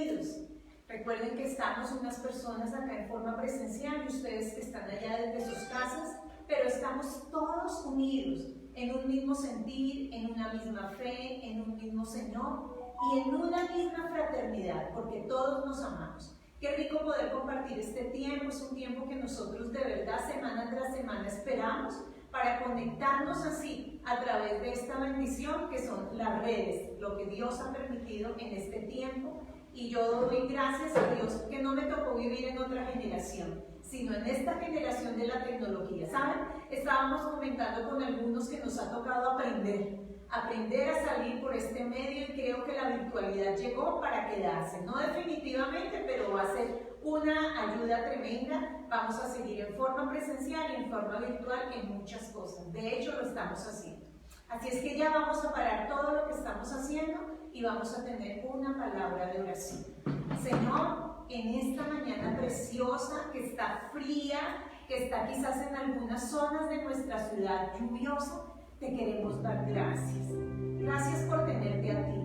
unidos. Recuerden que estamos unas personas acá en forma presencial y ustedes que están allá desde sus casas, pero estamos todos unidos en un mismo sentir, en una misma fe, en un mismo Señor y en una misma fraternidad, porque todos nos amamos. Qué rico poder compartir este tiempo, es un tiempo que nosotros de verdad semana tras semana esperamos para conectarnos así a través de esta bendición que son las redes, lo que Dios ha permitido en este tiempo. Y yo doy gracias a Dios que no me tocó vivir en otra generación, sino en esta generación de la tecnología. ¿Saben? Estábamos comentando con algunos que nos ha tocado aprender a salir por este medio y creo que la virtualidad llegó para quedarse. No definitivamente, pero va a ser una ayuda tremenda. Vamos a seguir en forma presencial y en forma virtual en muchas cosas. De hecho, lo estamos haciendo. Así es que ya vamos a parar todo lo que estamos haciendo y vamos a tener una palabra de oración. Señor, en esta mañana preciosa, que está fría, que está quizás en algunas zonas de nuestra ciudad lluviosa, te queremos dar gracias. Gracias por tenerte a ti.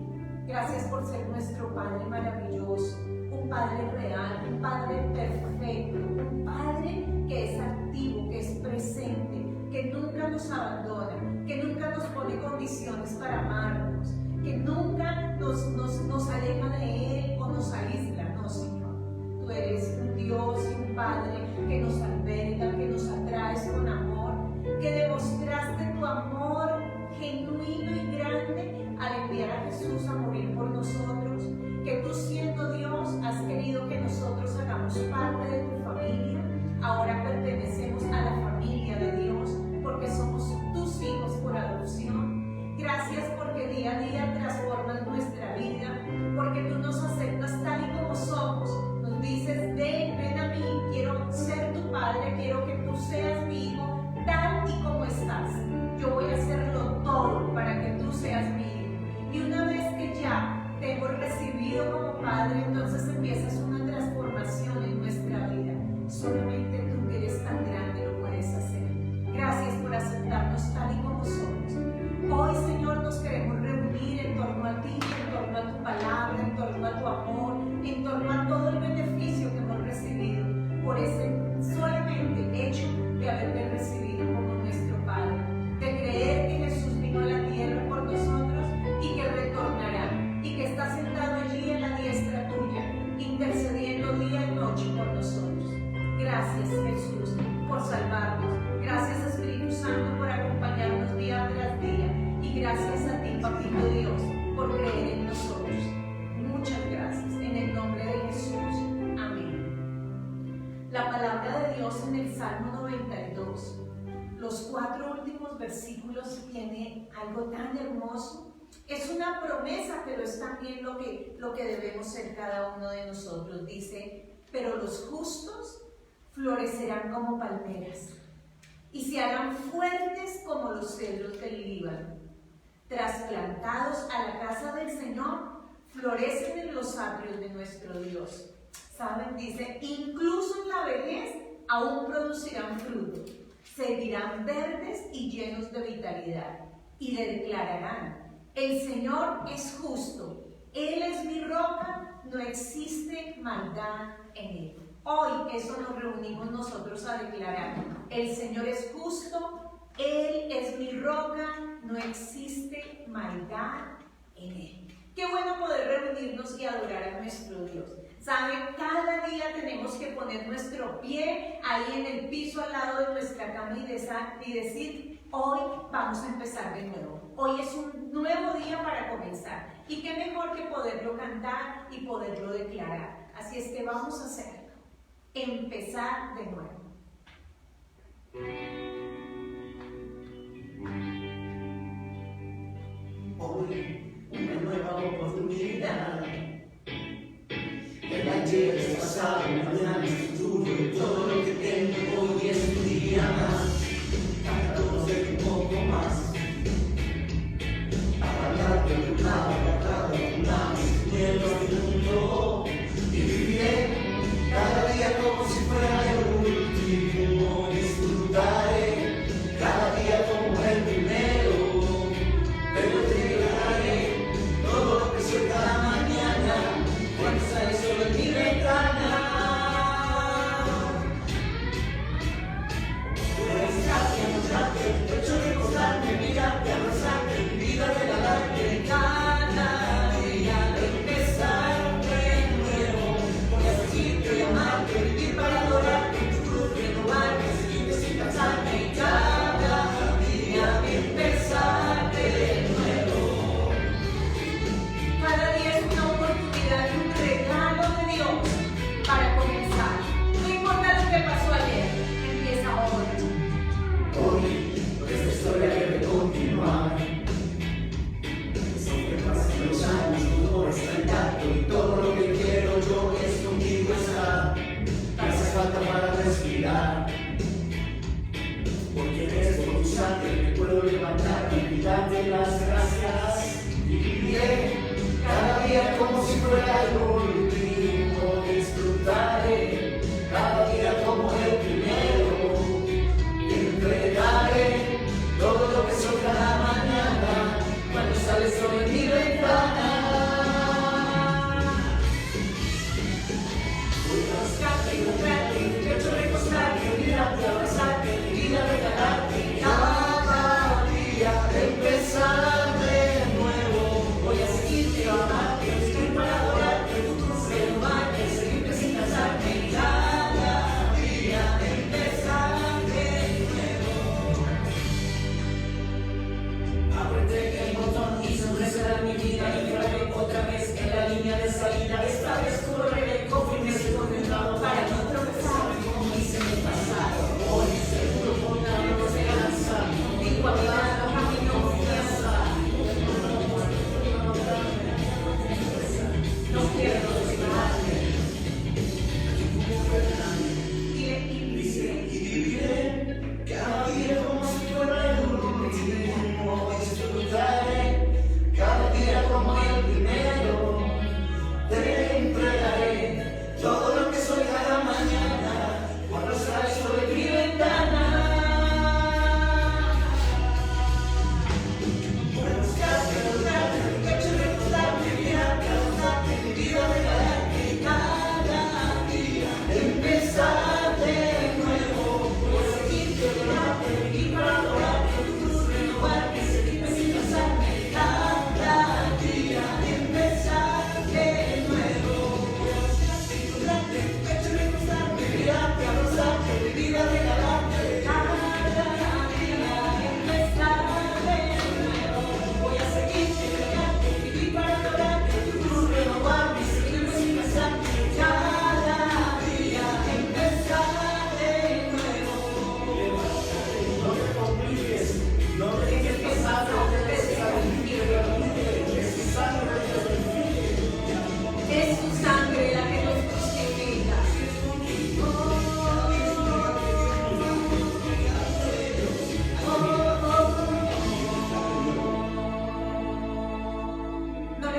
Gracias por ser nuestro Padre maravilloso, un Padre real, un Padre perfecto, un Padre que es activo, que es presente, que nunca nos abandona, que nunca nos pone condiciones para amarnos, que nunca nos aleja de Él o nos aísla. No, Señor. Tú eres un Dios y un Padre que nos alberga, que nos atraes con amor, que demostraste tu amor genuino y grande al enviar a Jesús a morir por nosotros, que tú siendo Dios has querido que nosotros hagamos parte de tu familia. Ahora pertenecemos a la familia de Dios porque somos tus hijos por adopción. Gracias porque día a día transformas nuestra vida, porque tú nos aceptas tal y como somos. Nos dices, ven a mí, quiero ser tu padre, quiero que tú seas mi hijo tal y como estás. Yo voy a hacerlo todo para que tú seas mi hijo. Y una vez que ya te hemos recibido como padre, entonces empiezas una transformación en nuestra vida. Solamente tú, que eres tan grande, lo puedes hacer. Gracias por aceptarnos tal y como somos. Hoy, Señor, nos queremos reunir en torno a ti, en torno a tu palabra, en torno a tu amor, en torno a todo el beneficio que hemos recibido por ese solamente hecho de haberte recibido como nuestro Padre, de creer que Jesús vino a la tierra por nosotros y que retornará y que está sentado allí en la diestra tuya, intercediendo día y noche por nosotros. Gracias, Jesús, por salvarnos. Gracias, Espíritu Santo, por acompañarnos día tras día. Y gracias a ti, Papito Dios, por creer en nosotros. Muchas gracias. En el nombre de Jesús. Amén. La palabra de Dios en el Salmo 92, los 4 últimos versículos, tiene algo tan hermoso. Es una promesa, pero es también lo que debemos ser cada uno de nosotros. Dice, pero los justos florecerán como palmeras y se harán fuertes como los cedros del Líbano. Trasplantados a la casa del Señor, florecen en los atrios de nuestro Dios. ¿Saben? Dice, incluso en la vejez aún producirán fruto, seguirán verdes y llenos de vitalidad, y declararán, el Señor es justo, Él es mi roca, no existe maldad en Él. Hoy eso nos reunimos nosotros a declarar, el Señor es justo, Él es mi roca, no existe maldad en Él. Qué bueno poder reunirnos y adorar a nuestro Dios. ¿Saben? Cada día tenemos que poner nuestro pie ahí en el piso al lado de nuestra cama y decir, hoy vamos a empezar de nuevo. Hoy es un nuevo día para comenzar. Y qué mejor que poderlo cantar y poderlo declarar. Así es que vamos a hacerlo. Empezar de nuevo. Hoy, una nueva oportunidad. El ayer es pasado, mañana es futuro. Y todo lo que tengo hoy es un día más. Para conocer un poco más. Para hablar de tu lado, para un lado, sin miedo al mundo. Y viviré cada día como si fuera el último. Disfrutaré cada día como el primero. Pero te daré todo lo que soy cada mañana. Cuando sales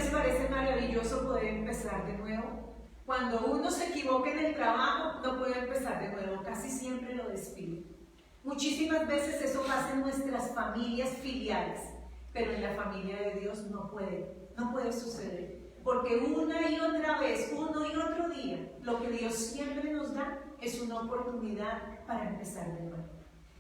les parece maravilloso poder empezar de nuevo? Cuando uno se equivoca en el trabajo, no puede empezar de nuevo, casi siempre lo despiden. Muchísimas veces eso pasa en nuestras familias filiales, pero en la familia de Dios no puede suceder. Porque una y otra vez, uno y otro día, lo que Dios siempre nos da es una oportunidad para empezar de nuevo.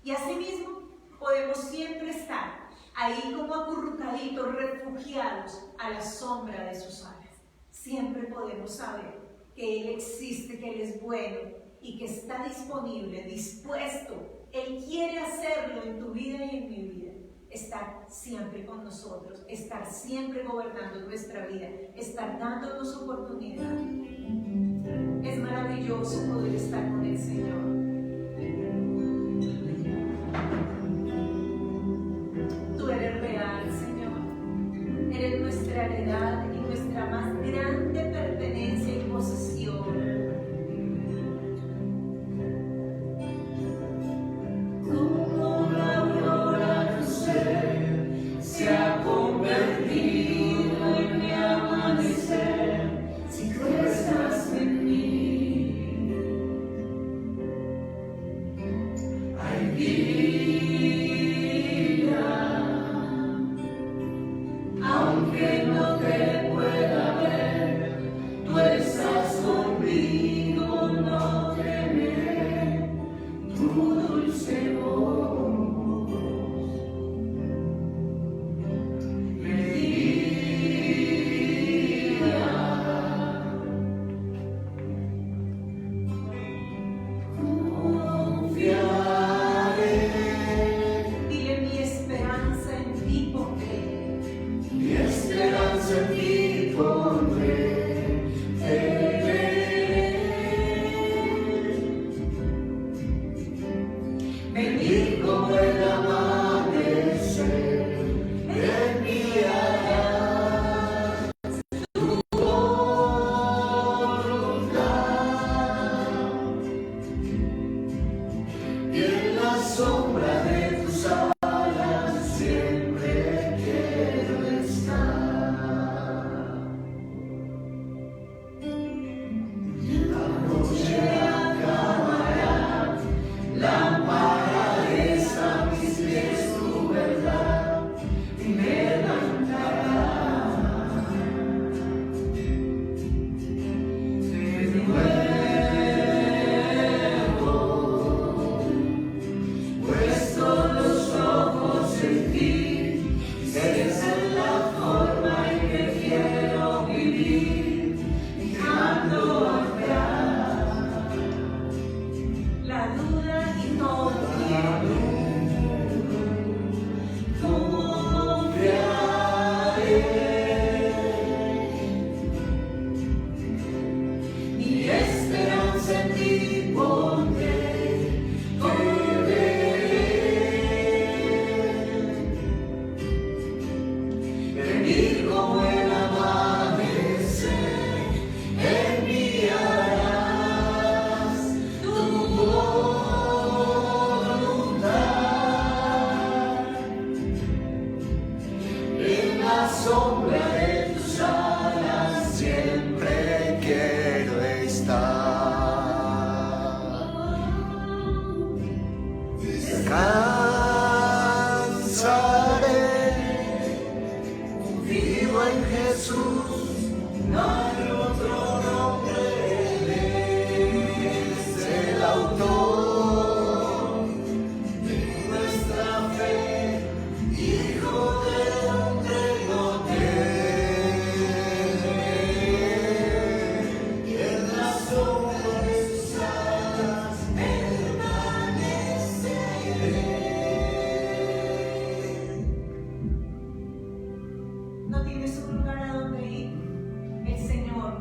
Y asimismo, podemos siempre estar ahí como acurrucaditos, refugiados a la sombra de sus alas. Siempre podemos saber que Él existe, que Él es bueno y que está disponible, dispuesto. Él quiere hacerlo en tu vida y en mi vida. Estar siempre con nosotros, estar siempre gobernando nuestra vida, estar dándonos oportunidad. Es maravilloso poder estar con el Señor. Tú eres real, Señor. Eres nuestra heredad y nuestra más grande pertenencia y posesión. No tienes un lugar a donde ir. El Señor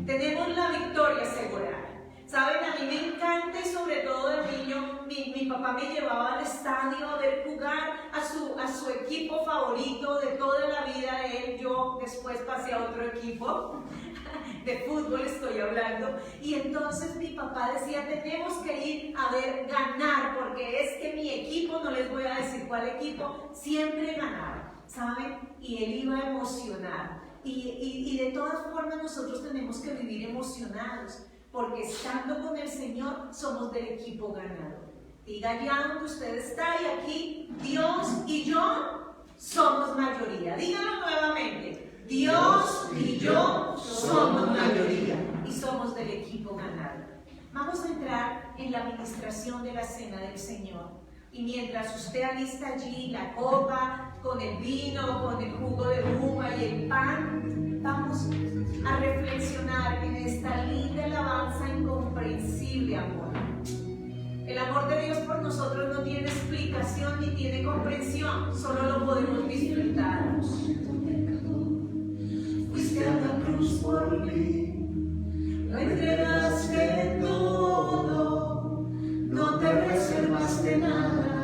tenemos la victoria asegurada. Saben, a mí me encanta, y sobre todo de niño, mi papá me llevaba al estadio a ver jugar a su equipo favorito de toda la vida de él. Yo después pasé a otro equipo, de fútbol estoy hablando, y entonces mi papá decía, tenemos que ir a ver ganar, porque es que mi equipo, no les voy a decir cuál equipo, siempre ganaba, ¿saben? Y él iba a emocionar. Y de todas formas nosotros tenemos que vivir emocionados, porque estando con el Señor somos del equipo ganador. Diga ya donde usted está, y aquí Dios y yo somos mayoría. Dígalo nuevamente. Dios y yo somos mayoría y somos del equipo ganador. Vamos a entrar en la administración de la cena del Señor. Y mientras usted alista allí la copa con el vino, con el jugo de uva y el pan, vamos a reflexionar en esta linda alabanza incomprensible amor. El amor de Dios por nosotros no tiene explicación ni tiene comprensión, solo lo podemos disfrutar. Fuiste a la cruz por mí, lo entregaste todo, no te reservaste nada,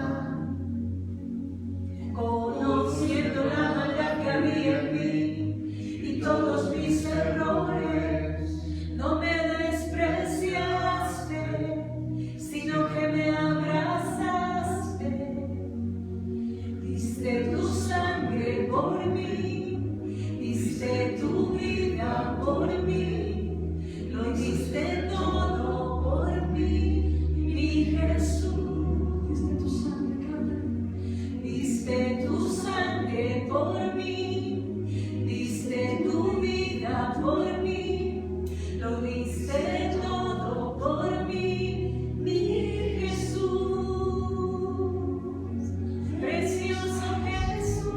conociendo la maldad que había en mí y todos mis errores, no me despreciaste, sino que me abrazaste, diste tu sangre por mí, diste tu vida por mí, lo diste todo por mí, mi Jesús. Diste tu sangre por mí, diste tu vida por mí, lo diste todo por mí, mi Jesús, precioso Jesús.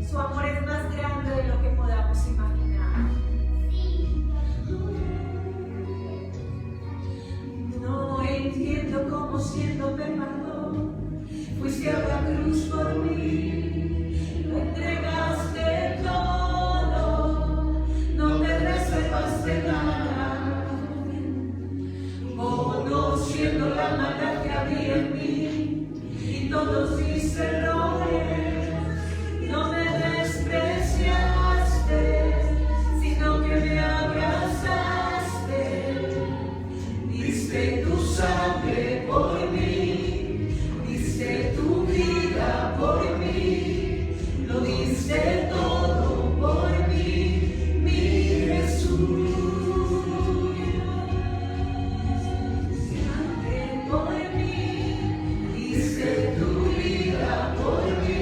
Su amor es más grande de lo que podamos imaginar. No entiendo cómo siendo pecador fuiste a la cruz por mí, lo entregaste todo, no te reservaste nada, conociendo la maldad que había en mí y todos mis errores, no me despreciaste, sino que me abrazaste. Diste tu sangre por mí, diste tu vida por mí, lo diste todo por mí, mi Jesús. Sangre por mí, diste tu vida por mí,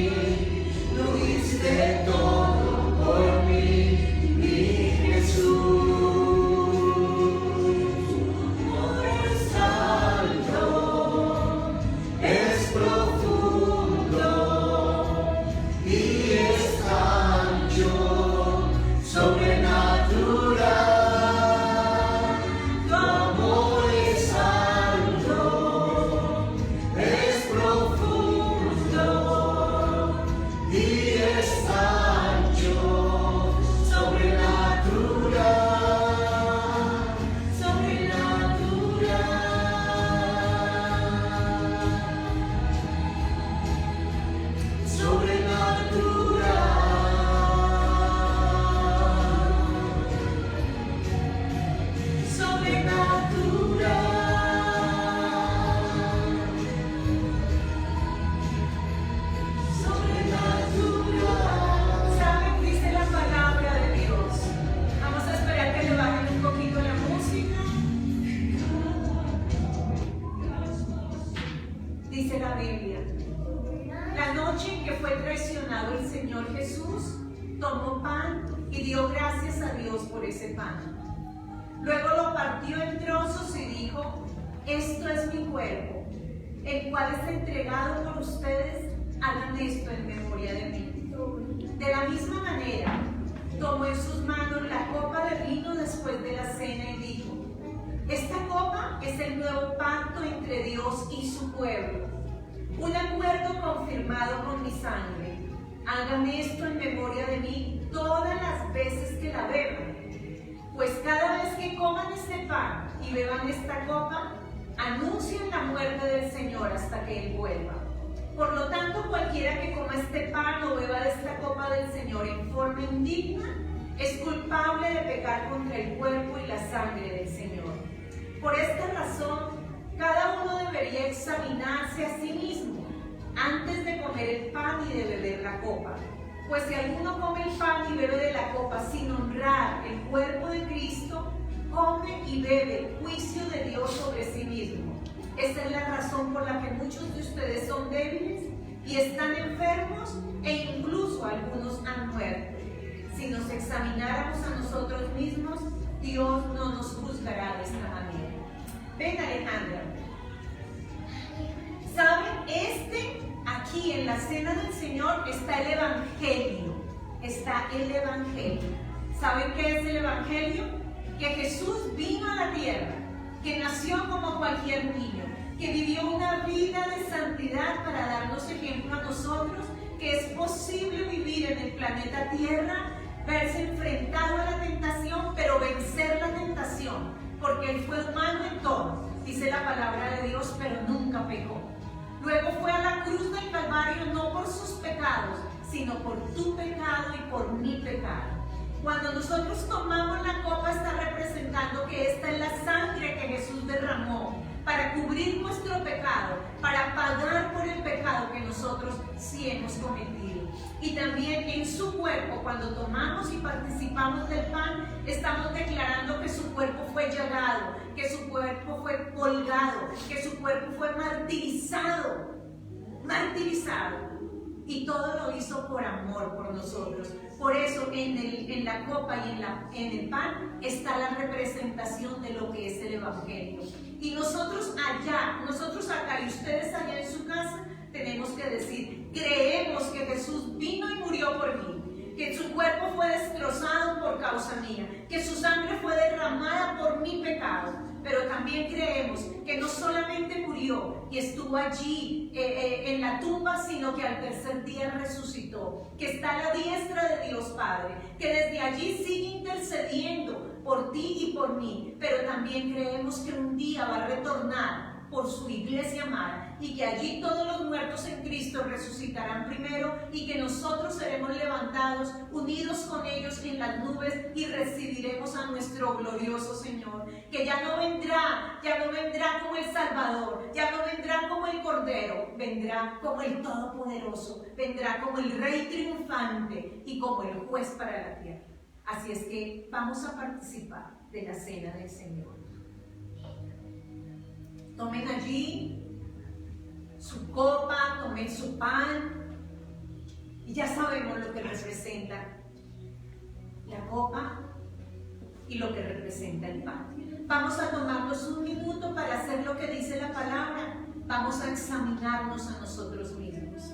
lo diste todo por mí, mi Jesús. Dice la Biblia, la noche en que fue traicionado el Señor Jesús, tomó pan y dio gracias a Dios por ese pan. Luego lo partió en trozos y dijo, esto es mi cuerpo, el cual es entregado por ustedes, hagan esto en memoria de mí. De la misma manera, tomó en sus manos la copa de vino después de la cena y dijo, esta copa es el nuevo pacto entre Dios y su pueblo, un acuerdo confirmado con mi sangre. Hagan esto en memoria de mí todas las veces que la beban. Pues cada vez que coman este pan y beban esta copa, anuncian la muerte del Señor hasta que Él vuelva. Por lo tanto, cualquiera que coma este pan o beba de esta copa del Señor en forma indigna, es culpable de pecar contra el cuerpo y la sangre del Señor. Por esta razón, cada uno debería examinarse a sí mismo antes de comer el pan y de beber la copa. Pues si alguno come el pan y bebe de la copa sin honrar el cuerpo de Cristo, come y bebe el juicio de Dios sobre sí mismo. Esta es la razón por la que muchos de ustedes son débiles y están enfermos e incluso algunos han muerto. Si nos examináramos a nosotros mismos, Dios no nos juzgará de esta manera. Ven, Alejandra. ¿Saben? Aquí en la cena del Señor está el Evangelio. Está el Evangelio. ¿Saben qué es el Evangelio? Que Jesús vino a la tierra, que nació como cualquier niño, que vivió una vida de santidad para darnos ejemplo a nosotros, que es posible vivir en el planeta Tierra, verse enfrentado a la tentación, pero vencer la tentación, porque Él fue humano en todo, dice la palabra de Dios, pero nunca pecó. Luego fue a la cruz del Calvario no por sus pecados, sino por tu pecado y por mi pecado. Cuando nosotros tomamos la copa, está representando que esta es la sangre que Jesús derramó para cubrir nuestro pecado, para pagar por el pecado que nosotros sí hemos cometido. Y también en su cuerpo, cuando tomamos y participamos del pan, estamos declarando que su cuerpo fue llagado, que su cuerpo fue colgado, que su cuerpo fue martirizado. Y todo lo hizo por amor por nosotros. Por eso en la copa y en el pan está la representación de lo que es el Evangelio. Y nosotros acá y ustedes allá en su casa tenemos que decir, creemos que Jesús vino y murió por mí, que su cuerpo fue destrozado por causa mía, que su sangre fue derramada por mi pecado. Pero también creemos que no solamente murió y estuvo allí en la tumba, sino que al tercer día resucitó, que está a la diestra de Dios Padre, que desde allí sigue intercediendo por ti y por mí. Pero también creemos que un día va a retornar por su iglesia amada y que allí todos los muertos en Cristo resucitarán primero y que nosotros seremos levantados, unidos con ellos en las nubes y recibiremos a nuestro glorioso Señor, que ya no vendrá como el Salvador, ya no vendrá como el Cordero, vendrá como el Todopoderoso, vendrá como el Rey triunfante y como el Juez para la tierra. Así es que vamos a participar de la cena del Señor. Tomen allí su copa, tomen su pan, y ya sabemos lo que representa la copa y lo que representa el pan. Vamos a tomarnos un minuto para hacer lo que dice la palabra. Vamos a examinarnos a nosotros mismos.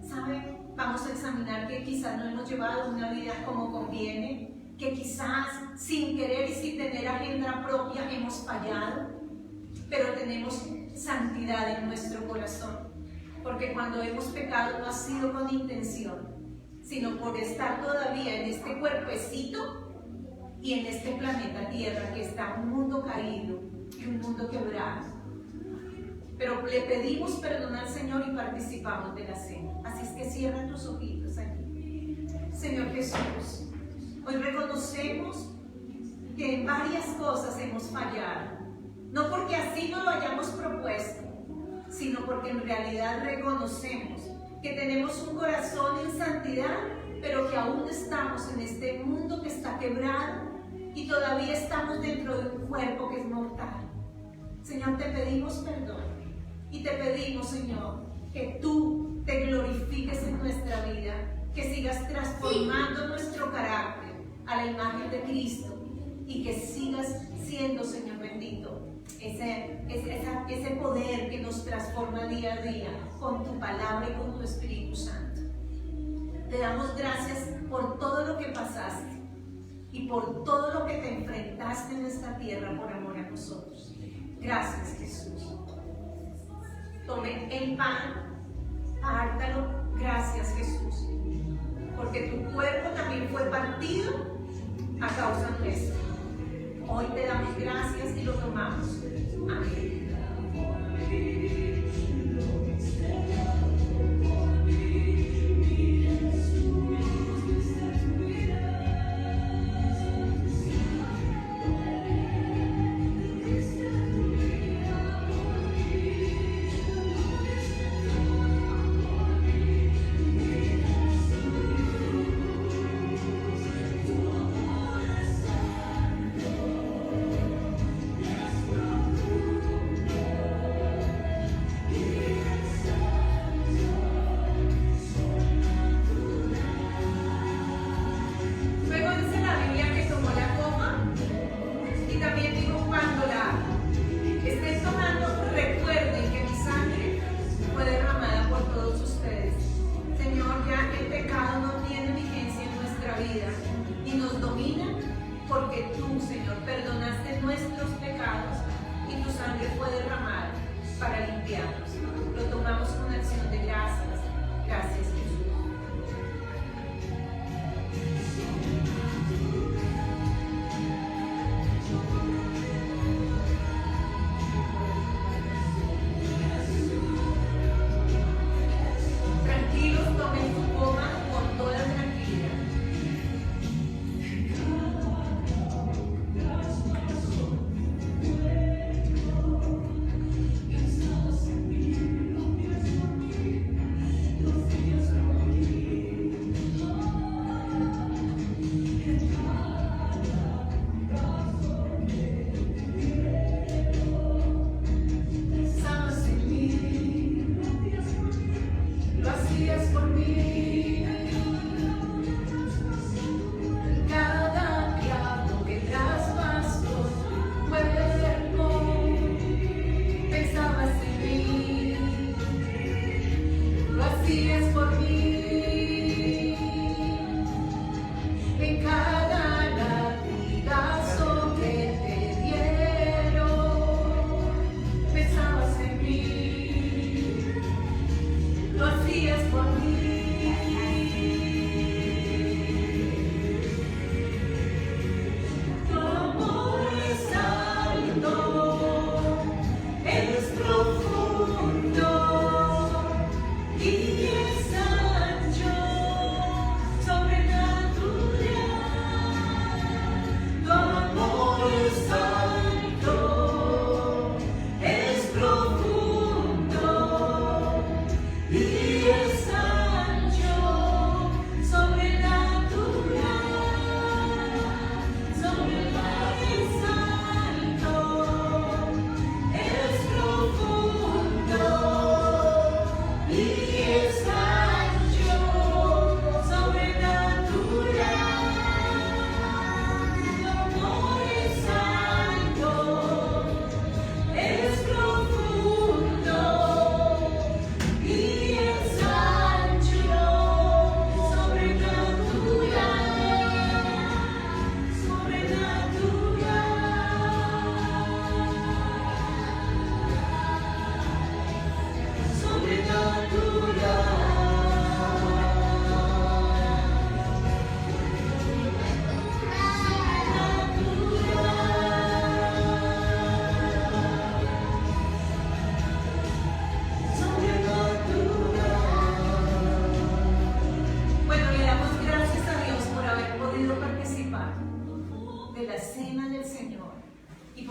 ¿Saben? Vamos a examinar que quizás no hemos llevado una vida como conviene, que quizás sin querer y sin tener agenda propia hemos fallado. Pero tenemos santidad en nuestro corazón, porque cuando hemos pecado no ha sido con intención, sino por estar todavía en este cuerpecito y en este planeta Tierra, que está un mundo caído y un mundo quebrado. Pero le pedimos perdón al Señor y participamos de la cena. Así es que cierra tus ojitos aquí. Señor Jesús, hoy reconocemos que en varias cosas hemos fallado. No porque así no lo hayamos propuesto, sino porque en realidad reconocemos que tenemos un corazón en santidad, pero que aún estamos en este mundo que está quebrado y todavía estamos dentro de un cuerpo que es mortal. Señor, te pedimos perdón y te pedimos, Señor, que tú te glorifiques en nuestra vida, que sigas transformando nuestro carácter a la imagen de Cristo y que sigas siendo, Señor bendito, ese poder que nos transforma día a día con tu palabra y con tu Espíritu Santo. Te damos gracias por todo lo que pasaste y por todo lo que te enfrentaste en esta tierra por amor a nosotros. Gracias, Jesús. Tomen el pan, pártalo. Gracias, Jesús. fue partido a causa nuestra. Hoy te damos gracias y lo tomamos. Amén. Y nos domina porque tú, Señor, perdonaste nuestros pecados y tu sangre fue derramada para limpiarnos. Lo tomamos con acción de gracias. Gracias, Jesús. Tranquilos, tomen su copa con toda tranquilidad.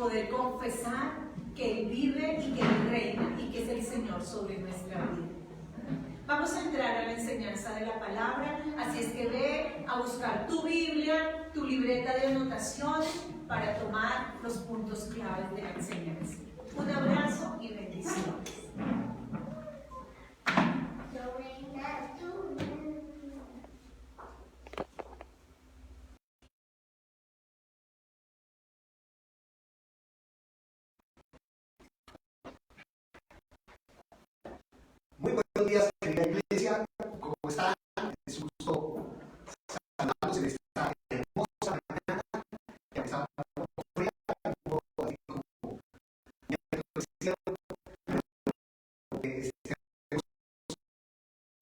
Poder confesar que Él vive y que Él reina y que es el Señor sobre nuestra vida. Vamos a entrar a la enseñanza de la palabra, así es que ve a buscar tu Biblia, tu libreta de anotaciones para tomar los puntos claves de la enseñanza. Un abrazo y bendiciones. Muy buenos días, querida iglesia. ¿Cómo están? Es un gusto saludarlos en esta hermosa mañana que empezamos por fría, así como miércoles cielo, que estemos en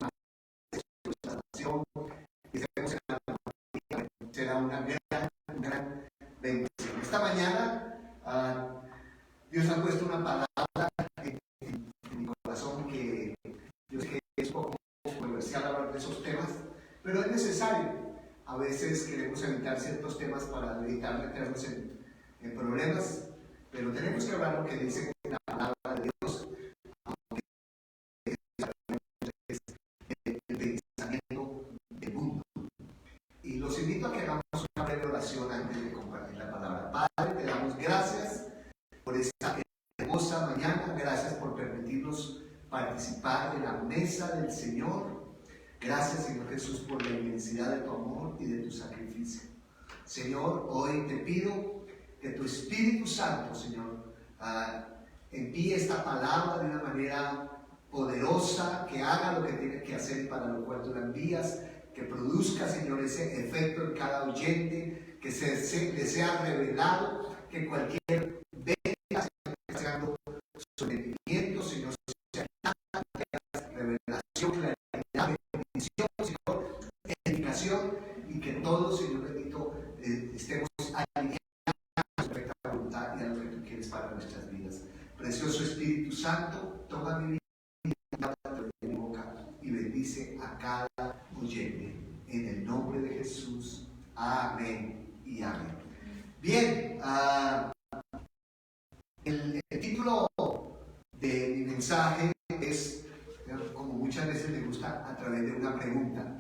la salvación, que estemos en la familia, será una gran bendición. Esta mañana Dios ha puesto una palabra en mi corazón que yo sé que es un poco controversial hablar de esos temas, pero es necesario. A veces queremos evitar ciertos temas para evitar meternos en problemas, pero tenemos que hablar lo que dice la palabra de Dios, aunque es el pensamiento del mundo. Y los invito a que hagamos una breve oración antes de compartir la palabra. Padre, te damos gracias por esta hermosa mañana, gracias por permitirnos participar de la mesa del Señor. Gracias, Señor Jesús, por la inmensidad de tu amor y de tu sacrificio. Señor, hoy te pido que tu Espíritu Santo, Señor, envíe esta palabra de una manera poderosa, que haga lo que tiene que hacer para lo cual tú la envías, que produzca, Señor, ese efecto en cada oyente, que le sea revelado, que cualquier venga, Señor, que esté dando sometimiento, Señor, sea revelación, claridad, bendición, Señor, edificación, y que todos, Señor bendito, estemos alineados a tu perfecta voluntad y a lo que tú quieres para nuestras vidas. Precioso Espíritu Santo, toma mi vida de mi boca y bendice a cada oyente. En el nombre de Jesús. Amén y amén. Bien, el título de mi mensaje es, como muchas veces me gusta, a través de una pregunta.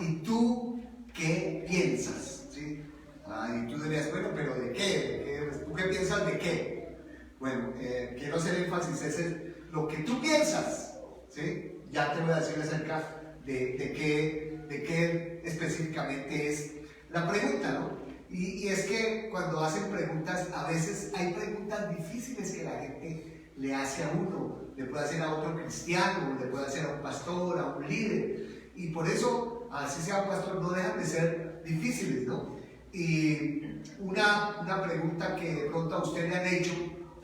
¿Y tú qué piensas? ¿Sí? Y tú dirías, bueno, pero ¿de qué? ¿Tú qué piensas de qué? Bueno, quiero hacer énfasis, es lo que tú piensas. ¿Sí? Ya te voy a decir acerca de qué específicamente es la pregunta, ¿no? Y es que cuando hacen preguntas, a veces hay preguntas difíciles que la gente le hace a uno, le puede hacer a otro cristiano, le puede hacer a un pastor, a un líder, y por eso, así sea un pastor, no dejan de ser difíciles, ¿no? Y una pregunta que de pronto a usted le han hecho,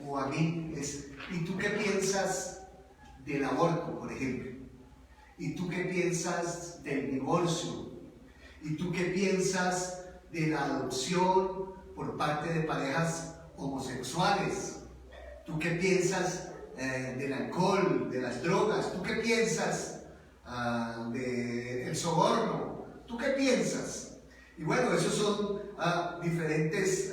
o a mí, es: ¿y tú qué piensas del aborto, por ejemplo? ¿Y tú qué piensas del divorcio? ¿Y tú qué piensas de la adopción por parte de parejas homosexuales? ¿Tú qué piensas del alcohol, de las drogas? ¿Tú qué piensas del soborno? ¿Tú qué piensas? Y bueno, esos son diferentes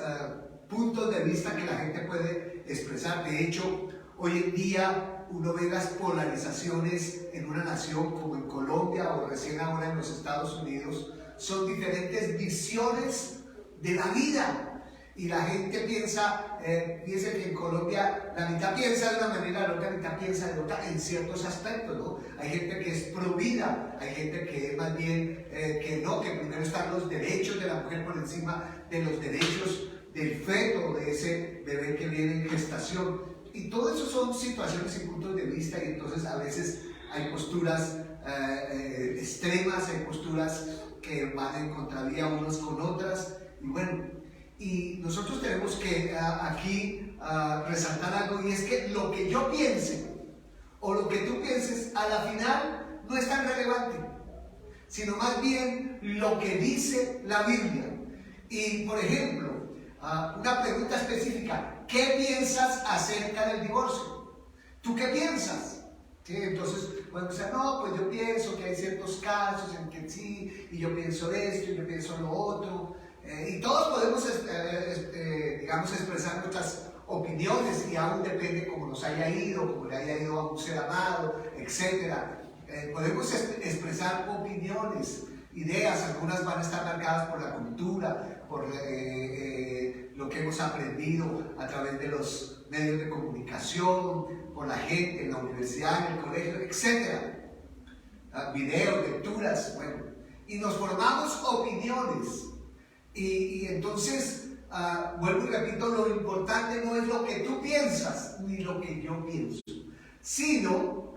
puntos de vista que la gente puede expresar. De hecho, hoy en día uno ve las polarizaciones en una nación como en Colombia o recién ahora en los Estados Unidos. Son diferentes visiones de la vida. Y la gente piensa, fíjense que en Colombia la mitad piensa de una manera, la otra mitad piensa de otra en ciertos aspectos, ¿no? Hay gente que es pro vida, hay gente que es más bien que no, que primero están los derechos de la mujer por encima de los derechos del feto, de ese bebé que viene en gestación. Y todo eso son situaciones y puntos de vista, y entonces a veces hay posturas extremas, hay posturas que van en contravía unas con otras, y bueno, y nosotros tenemos que aquí resaltar algo, y es que lo que yo piense o lo que tú pienses a la final no es tan relevante, sino más bien lo que dice la Biblia. Y por ejemplo, una pregunta específica: ¿qué piensas acerca del divorcio? ¿Tú qué piensas? ¿Sí? Entonces, bueno, o sea, no, pues yo pienso que hay ciertos casos en que sí, y yo pienso esto, y yo pienso lo otro, y todos podemos, digamos, expresar nuestras opiniones, y aún depende cómo nos haya ido, cómo le haya ido a un ser amado, etc. Podemos expresar opiniones, ideas, algunas van a estar marcadas por la cultura, por lo que hemos aprendido a través de los medios de comunicación, por la gente en la universidad, en el colegio, etc. Videos, lecturas, bueno, y nos formamos opiniones, y entonces, vuelvo y repito, lo importante no es lo que tú piensas, ni lo que yo pienso, sino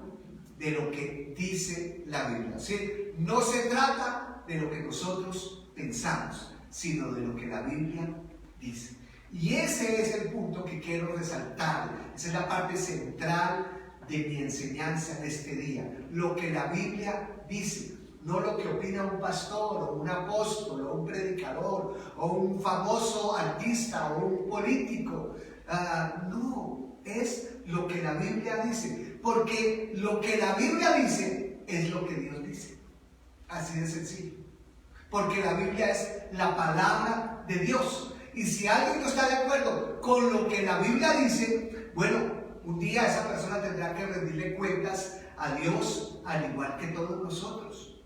de lo que dice la Biblia. ¿Sí? No se trata de lo que nosotros pensamos, sino de lo que la Biblia dice. Y ese es el punto que quiero resaltar. Esa es la parte central de mi enseñanza en este día. Lo que la Biblia dice. no lo que opina un pastor, o un apóstol, o un predicador, o un famoso artista, o un político. No, es lo que la Biblia dice, porque lo que la Biblia dice es lo que Dios dice. Así de sencillo. Porque la Biblia es la palabra de Dios. Y si alguien no está de acuerdo con lo que la Biblia dice, bueno, un día esa persona tendrá que rendirle cuentas a Dios, al igual que todos nosotros.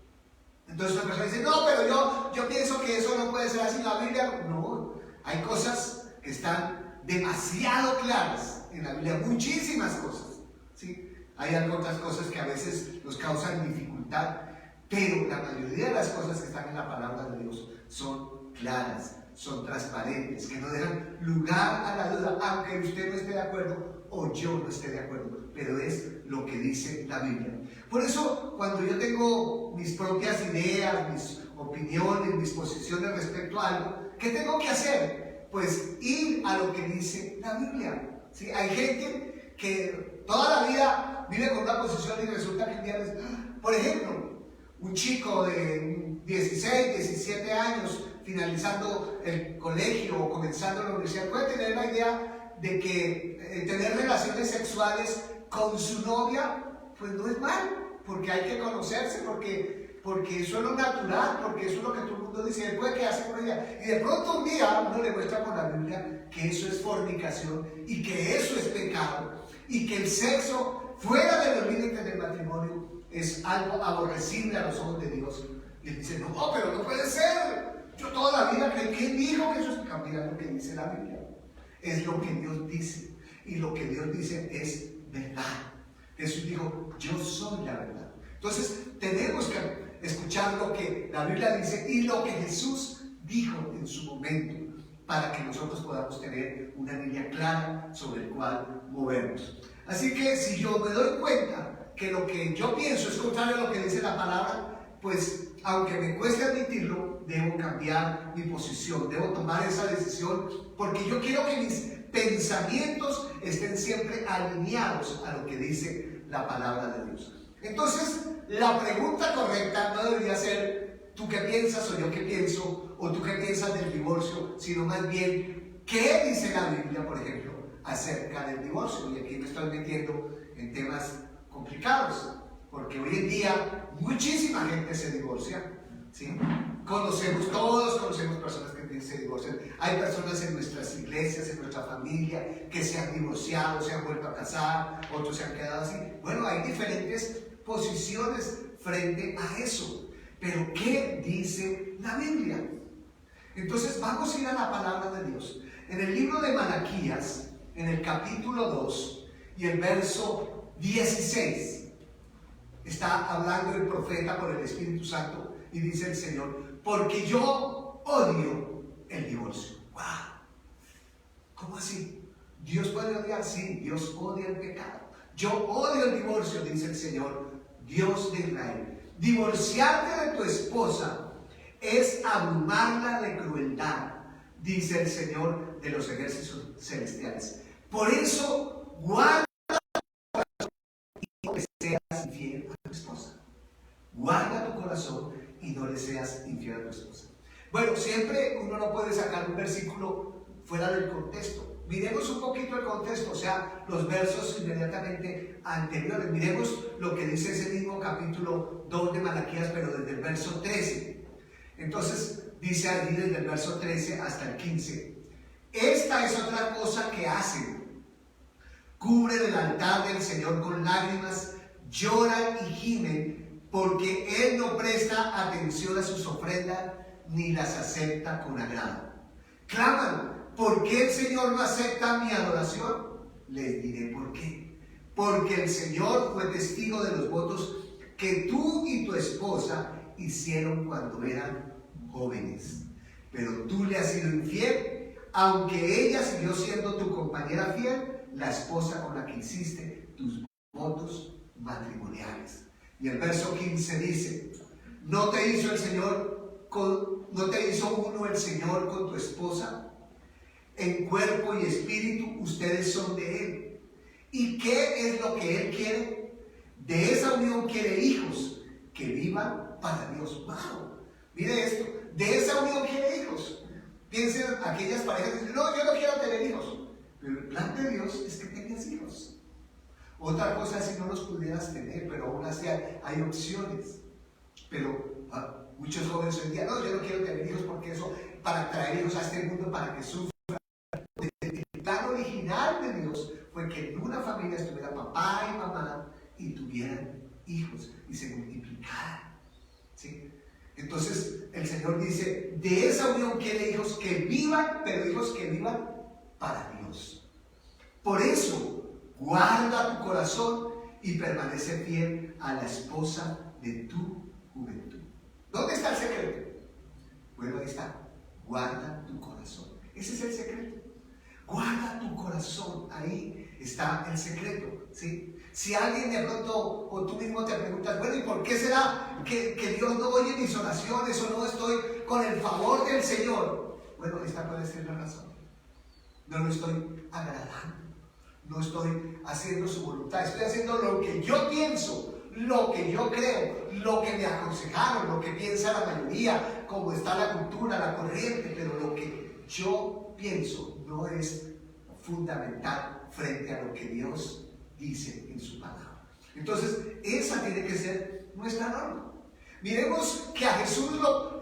Entonces una persona dice, no, pero yo pienso que eso no puede ser así en la Biblia. No, hay cosas que están demasiado claras en la Biblia, muchísimas cosas, ¿sí? Hay otras cosas que a veces nos causan dificultad, pero la mayoría de las cosas que están en la palabra de Dios son claras, son transparentes, que no dejan lugar a la duda, aunque usted no esté de acuerdo o yo no esté de acuerdo, pero es lo que dice la Biblia. Por eso, cuando yo tengo mis propias ideas, mis opiniones, mis posiciones respecto a algo, ¿qué tengo que hacer? Pues ir a lo que dice la Biblia, ¿sí? Hay gente que toda la vida vive con una posición y resulta que un día les... Por ejemplo, un chico de 16, 17 años, finalizando el colegio o comenzando la universidad, puede tener la idea de que tener relaciones sexuales con su novia, pues no es mal, porque hay que conocerse, porque eso es lo natural, porque eso es lo que todo el mundo dice, él puede quedarse con ella. Y de pronto un día uno le muestra por la Biblia que eso es fornicación y que eso es pecado y que el sexo fuera de los límites del matrimonio es algo aborrecible a los ojos de Dios. Y él dice, no, pero no puede ser. Yo toda la vida creí que él dijo que eso es pecado. Mira lo que dice la Biblia. Es lo que Dios dice. Y lo que Dios dice es verdad. Jesús dijo, yo soy la verdad. Entonces tenemos que escuchar lo que la Biblia dice y lo que Jesús dijo en su momento, para que nosotros podamos tener una línea clara sobre el cual movernos. Así que si yo me doy cuenta que lo que yo pienso es contrario a lo que dice la palabra, pues aunque me cueste admitirlo, debo cambiar mi posición, debo tomar esa decisión, porque yo quiero que mis pensamientos estén siempre alineados a lo que dice la palabra de Dios. Entonces, la pregunta correcta no debería ser ¿tú qué piensas o yo qué pienso? O ¿tú qué piensas del divorcio? Sino más bien, ¿qué dice la Biblia, por ejemplo, acerca del divorcio? Y aquí me estoy metiendo en temas complicados, porque hoy en día muchísima gente se divorcia, ¿sí? Todos conocemos personas que se divorcian. Hay personas en nuestras iglesias, en nuestra familia, que se han divorciado, se han vuelto a casar, otros se han quedado así. Bueno, hay diferentes posiciones frente a eso. Pero ¿qué dice la Biblia? Entonces vamos a ir a la palabra de Dios. En el libro de Malaquías, en el capítulo 2 y el verso 16, está hablando el profeta por el Espíritu Santo y dice el Señor, porque yo odio el divorcio. ¡Wow! ¿Cómo así? ¿Dios puede odiar? Sí, Dios odia el pecado. Yo odio el divorcio, dice el Señor, Dios de Israel. Divorciarte de tu esposa es abrumarla de crueldad, dice el Señor de los ejércitos celestiales. Por eso, guarda y no le seas infiel a tu esposa. Guarda tu corazón y no le seas infiel a tu esposa. Bueno, siempre uno no puede sacar un versículo fuera del contexto. Miremos un poquito el contexto, o sea, los versos inmediatamente anteriores. Miremos lo que dice ese mismo capítulo 2 de Malaquías, pero desde el verso 13. Entonces, dice allí desde el verso 13 hasta el 15. Esta es otra cosa que hacen. Cubren el altar del Señor con lágrimas, lloran y gimen, porque Él no presta atención a sus ofrendas, ni las acepta con agrado. Claman, ¿por qué el Señor no acepta mi adoración? Les diré por qué. Porque el Señor fue testigo de los votos que tú y tu esposa hicieron cuando eran jóvenes. Pero tú le has sido infiel, aunque ella siguió siendo tu compañera fiel, la esposa con la que hiciste tus votos matrimoniales. Y el verso 15 dice, ¿no te hizo uno el Señor con tu esposa? En cuerpo y espíritu ustedes son de Él. ¿Y qué es lo que Él quiere? De esa unión quiere hijos que vivan para Dios. ¡Wow! Mire esto, de esa unión quiere hijos. Piensen aquellas parejas que dicen, no, yo no quiero tener hijos. Pero el plan de Dios es que tengas hijos. Otra cosa es si no los pudieras tener, pero aún así hay opciones. Pero muchos jóvenes hoy en día, no, yo no quiero tener hijos porque eso, para traer hijos a este mundo, para que sufran. El plan original de Dios fue que en una familia estuviera papá y mamá y tuvieran hijos y se multiplicaran. ¿Sí? Entonces el Señor dice, de esa unión quiere hijos que vivan, pero hijos que vivan para Dios. Por eso, guarda tu corazón y permanece fiel a la esposa de tu juventud. ¿Dónde está el secreto? Bueno, ahí está. Guarda tu corazón. Ese es el secreto. Guarda tu corazón. Ahí está el secreto. ¿Sí? Si alguien de pronto, o tú mismo te preguntas, bueno, ¿y por qué será que Dios no oye mis oraciones o no estoy con el favor del Señor? Bueno, esta puede ser la razón. No lo estoy agradando. No estoy haciendo su voluntad. Estoy haciendo lo que yo pienso, lo que yo creo, lo que me aconsejaron, lo que piensa la mayoría, cómo está la cultura, la corriente, pero lo que yo pienso no es fundamental frente a lo que Dios dice en su palabra. Entonces, esa tiene que ser nuestra norma. Miremos que a Jesús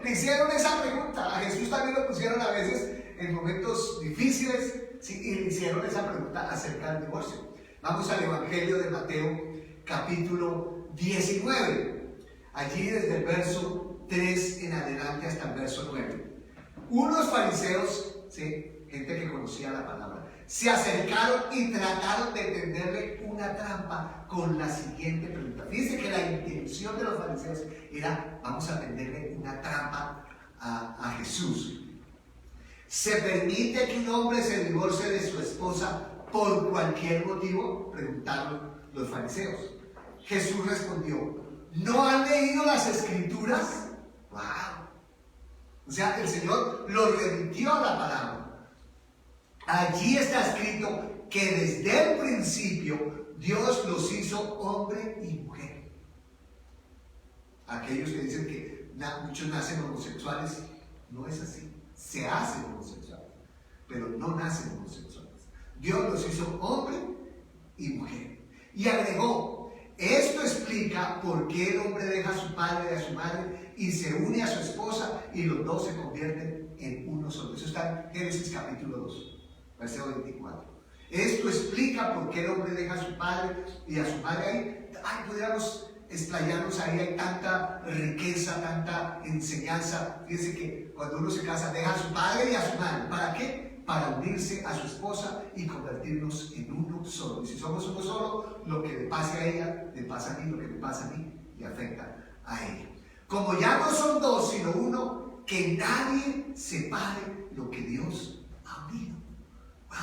le hicieron esa pregunta. A Jesús también lo pusieron a veces en momentos difíciles, ¿sí? Y le hicieron esa pregunta acerca del divorcio. Vamos al Evangelio de Mateo, capítulo 19. Allí desde el verso 3 en adelante hasta el verso 9. Unos fariseos, ¿sí? Gente que conocía la palabra, se acercaron y trataron de tenderle una trampa con la siguiente pregunta. Fíjense que la intención de los fariseos era, vamos a tenderle una trampa a Jesús. ¿Se permite que un hombre se divorcie de su esposa por cualquier motivo? Preguntaron los fariseos. Jesús respondió, ¿no han leído las Escrituras? ¡Wow! O sea, el Señor lo remitió a la palabra. Allí está escrito que desde el principio Dios los hizo hombre y mujer. Aquellos que dicen que muchos nacen homosexuales, no es así. Se hacen homosexuales, pero no nacen homosexuales. Dios los hizo hombre y mujer. Y agregó, esto explica por qué el hombre deja a su padre y a su madre y se une a su esposa y los dos se convierten en uno solo. Eso está en Génesis capítulo 2, versículo 24. Esto explica por qué el hombre deja a su padre y a su madre. Ahí pudiéramos explayarnos, ahí hay tanta riqueza, tanta enseñanza. Fíjense que cuando uno se casa deja a su padre y a su madre. ¿Para qué? Para unirse a su esposa y convertirnos en uno solo. Y si somos uno solo, lo que le pase a ella, le pasa a mí, lo que me pasa a mí, le afecta a ella. Como ya no son dos, sino uno, que nadie separe lo que Dios ha unido. ¡Wow!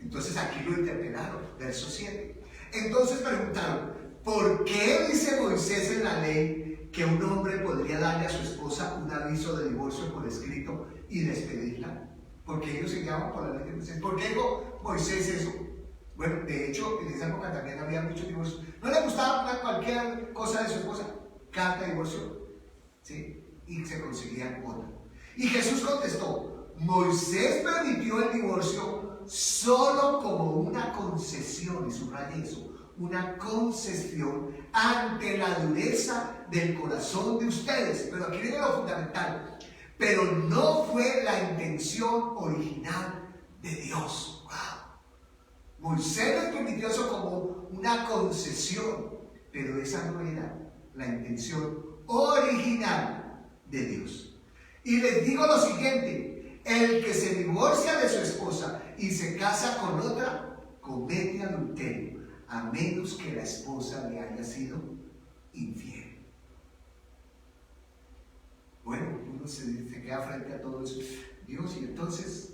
Entonces aquí lo interpelaron, verso 7. Entonces preguntaron, ¿por qué dice Moisés en la ley que un hombre podría darle a su esposa un aviso de divorcio por escrito y despedirla? Porque ellos se guiaban por la ley de Moisés. ¿Por qué dijo Moisés eso? Bueno, de hecho, en esa época también había muchos divorcios. ¿No le gustaba cualquier cosa de su esposa? Carta de divorcio, ¿sí? Y se conseguía otra. Y Jesús contestó, Moisés permitió el divorcio solo como una concesión, y subraye eso, una concesión ante la dureza del corazón de ustedes. Pero aquí viene lo fundamental. Pero no fue la intención original de Dios. ¡Wow! Moisés les permitió eso como una concesión, pero esa no era la intención original de Dios. Y les digo lo siguiente, el que se divorcia de su esposa y se casa con otra, comete adulterio, a menos que la esposa le haya sido infiel. Bueno, uno se queda frente a todo eso. Dios, y entonces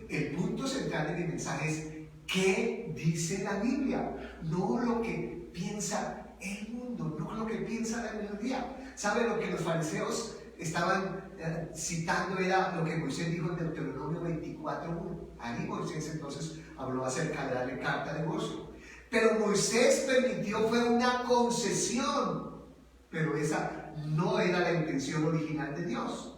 el punto central de mi mensaje es ¿qué dice la Biblia? No lo que piensa el mundo, no lo que piensa la mayoría. ¿Sabe lo que los fariseos estaban citando? Era lo que Moisés dijo en Deuteronomio 24:1. Ahí Moisés entonces habló acerca de darle carta de divorcio. Pero Moisés permitió, fue una concesión. pero esa no era la intención original de Dios.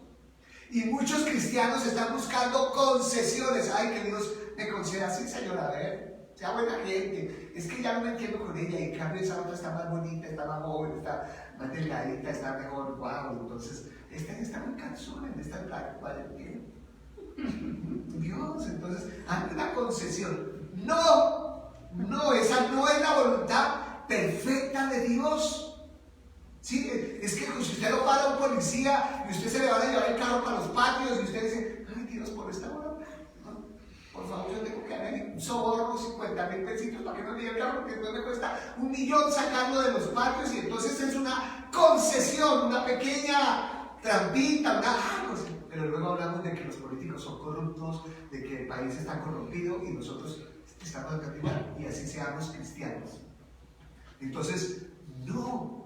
Y muchos cristianos están buscando concesiones. Ay, que Dios me conceda, sí, Señor, a ver, sea buena gente. Es que ya no me entiendo con ella, y en cambio esa otra está más bonita, está más joven, está más delgadita, está mejor, wow. Entonces, esta está muy cansona, esta es la cual entiendo. Dios, entonces, hazme una concesión. No, esa no es la voluntad perfecta de Dios. Sí, es que si usted lo para un policía y usted se le va a llevar el carro para los patios y usted dice, ay Dios, por esta hora, ¿no? Por favor, yo tengo que darle un soborno, 50,000 pesitos para que no me lleve el carro, porque después me cuesta 1,000,000 sacarlo de los patios, y entonces es una concesión, una pequeña trampita, pero luego hablamos de que los políticos son corruptos, de que el país está corrompido y nosotros estamos en igual, y así seamos cristianos. Entonces, no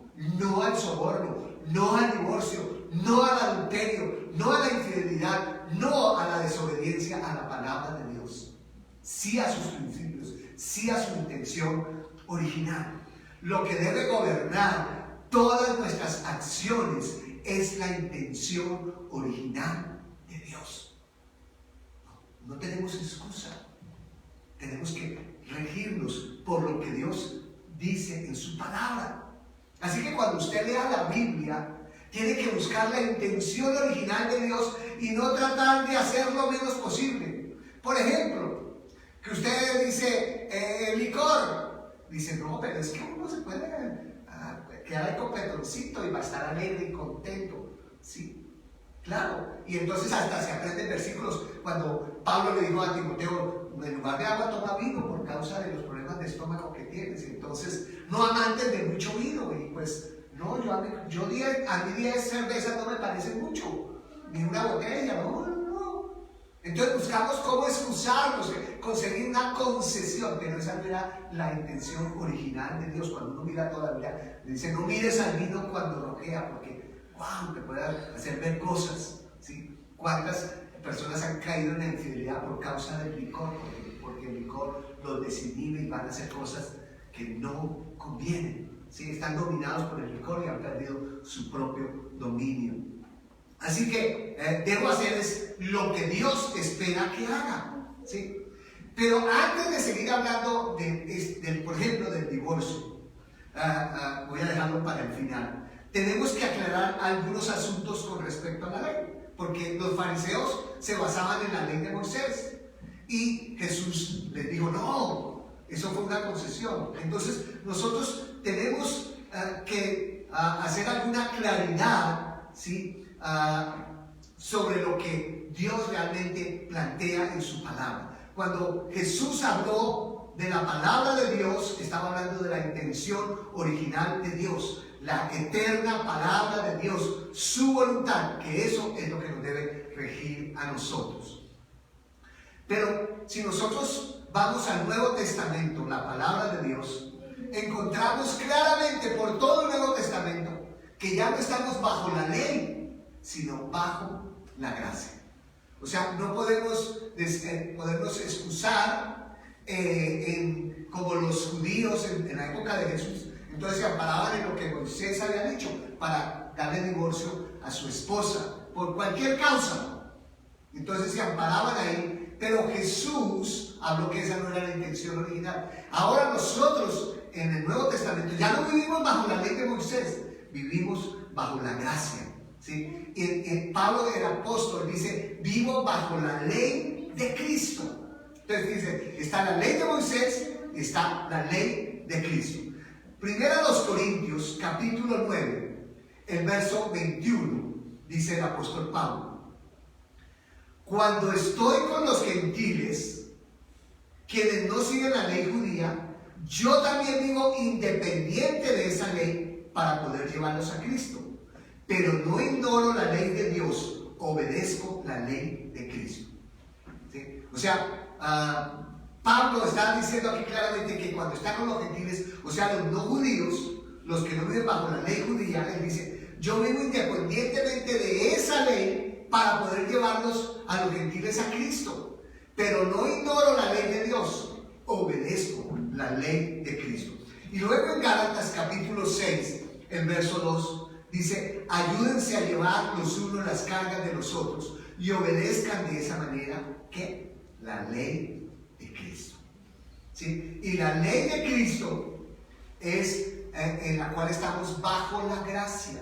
al soborno, no al divorcio, no al adulterio, no a la infidelidad, no a la desobediencia a la palabra de Dios. Sí a sus principios, sí a su intención original. Lo que debe gobernar todas nuestras acciones es la intención original de Dios. No tenemos excusa. Tenemos que regirnos por lo que Dios dice en su palabra. Así que cuando usted lea la Biblia, tiene que buscar la intención original de Dios y no tratar de hacer lo menos posible. Por ejemplo, que usted dice, licor. Dice, no, pero es que uno se puede quedar ahí con petoncito y va a estar alegre y contento. Sí, claro. Y entonces hasta se aprenden versículos cuando Pablo le dijo a Timoteo, en lugar de agua toma vino por causa de los problemas de estómago que tienes. Entonces, no amantes de mucho vino. Y pues, no, a mí 10 cervezas no me parece mucho, ni una botella, no. Entonces buscamos cómo excusarnos, conseguir una concesión, pero esa no era la intención original de Dios. Cuando uno mira toda la Biblia, le dice, no mires al vino cuando rojea, porque, wow, te puede hacer ver cosas, ¿sí? ¿Cuántas personas han caído en la infidelidad por causa del licor? Porque el licor los desinhibe y van a hacer cosas que no convienen, ¿sí? Están dominados por el licor y han perdido su propio dominio. Así que debo hacer es lo que Dios espera que haga, ¿sí? Pero antes de seguir hablando por ejemplo, del divorcio, voy a dejarlo para el final. Tenemos que aclarar algunos asuntos con respecto a la ley, porque los fariseos se basaban en la ley de Moisés y Jesús les dijo, no, eso fue una concesión. Entonces nosotros tenemos que hacer alguna claridad, ¿sí? Sobre lo que Dios realmente plantea en su palabra. Cuando Jesús habló de la palabra de Dios, estaba hablando de la intención original de Dios, la eterna palabra de Dios, su voluntad, que eso es lo que nos debe regir a nosotros. Pero si nosotros vamos al Nuevo Testamento, la palabra de Dios, encontramos claramente por todo el Nuevo Testamento que ya no estamos bajo la ley, sino bajo la gracia. O sea, no podemos podernos excusar como los judíos en la época de Jesús. Entonces se amparaban en lo que Moisés había dicho para darle divorcio a su esposa por cualquier causa. Entonces se amparaban ahí, pero Jesús habló que esa no era la intención original. Ahora nosotros en el Nuevo Testamento ya no vivimos bajo la ley de Moisés, vivimos bajo la gracia, ¿sí? Y Pablo, el apóstol, dice, vivo bajo la ley de Cristo. Entonces dice, está la ley de Moisés y está la ley de Cristo. Primera a los Corintios, capítulo 9, el verso 21, dice el apóstol Pablo, cuando estoy con los gentiles, quienes no siguen la ley judía, yo también vivo independiente de esa ley para poder llevarlos a Cristo. Pero no ignoro la ley de Dios, obedezco la ley de Cristo. ¿Sí? O sea, Pablo está diciendo aquí claramente que cuando está con los gentiles, o sea, los no judíos, los que no viven bajo la ley judía, él dice, yo vivo independientemente de esa ley para poder llevarlos a los gentiles a Cristo. Pero no ignoro la ley de Dios, obedezco la ley de Cristo. Y luego en Gálatas capítulo 6, el verso 2, dice: ayúdense a llevar los unos las cargas de los otros y obedezcan de esa manera, ¿qué? La ley de Cristo. ¿Sí? Y la ley de Cristo es en la cual estamos bajo la gracia.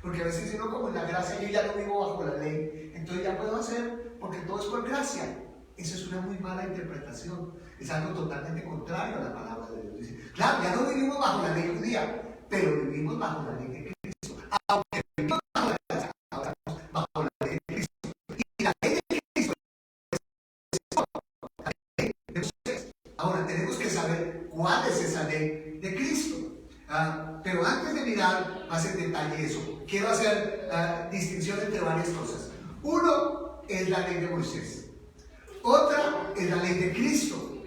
Porque a veces dice, no, como en la gracia yo ya no vivo bajo la ley, entonces ya puedo hacer porque todo es por gracia. Esa es una muy mala interpretación. Es algo totalmente contrario a la palabra de Dios. Dice, claro, ya no vivimos bajo la ley judía, pero vivimos bajo la ley de Cristo. Aunque vivimos bajo la gracia, ahora estamos bajo la ley de Cristo. Y la ley de Cristo es la ley de Moisés. Ahora tenemos que saber cuál es esa ley de Cristo. Pero antes de mirar más en detalle eso, quiero hacer distinción entre varias cosas. Uno es la ley de Moisés. Otra es la ley de Cristo.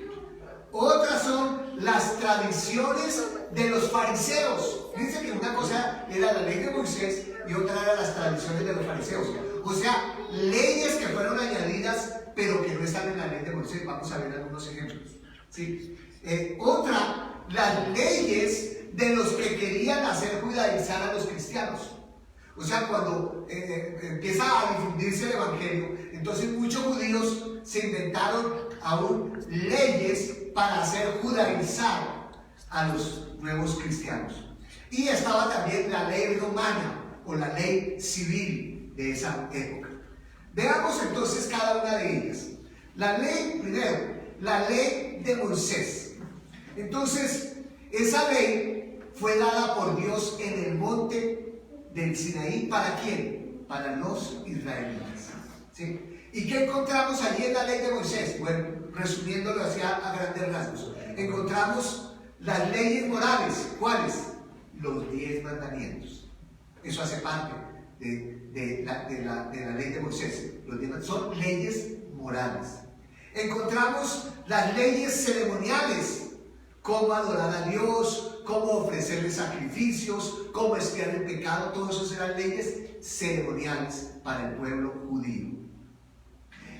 Otras son las tradiciones de los fariseos. Dice que una cosa era la ley de Moisés y otra era las tradiciones de los fariseos. O sea, leyes que fueron añadidas pero que no están en la ley de Moisés. Vamos a ver algunos ejemplos. ¿Sí? Otra, las leyes de los que querían hacer judaizar a los cristianos. O sea, cuando empieza a difundirse el evangelio, entonces muchos judíos se inventaron aún leyes para hacer judaizar a los nuevos cristianos. Y estaba también la ley romana o la ley civil de esa época. Veamos entonces cada una de ellas. La ley, primero, la ley de Moisés. Entonces, esa ley fue dada por Dios en el monte del Sinaí. ¿Para quién? Para los israelitas. ¿Sí? ¿Y qué encontramos allí en la ley de Moisés? Bueno, resumiéndolo así a grandes rasgos, encontramos las leyes morales. ¿Cuáles? Los 10 mandamientos. Eso hace parte de la ley de Moisés. Son leyes morales. Encontramos las leyes ceremoniales. Cómo adorar a Dios, cómo ofrecerle sacrificios, cómo expiar el pecado. Todas esas eran leyes ceremoniales para el pueblo judío.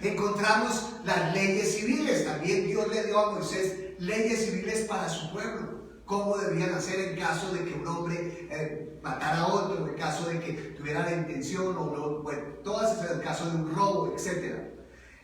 Encontramos las leyes civiles. También Dios le dio a Moisés leyes civiles para su pueblo. Cómo debían hacer en caso de que un hombre matara a otro, en caso de que tuviera la intención, o no, bueno, todas esas, en caso de un robo, etc.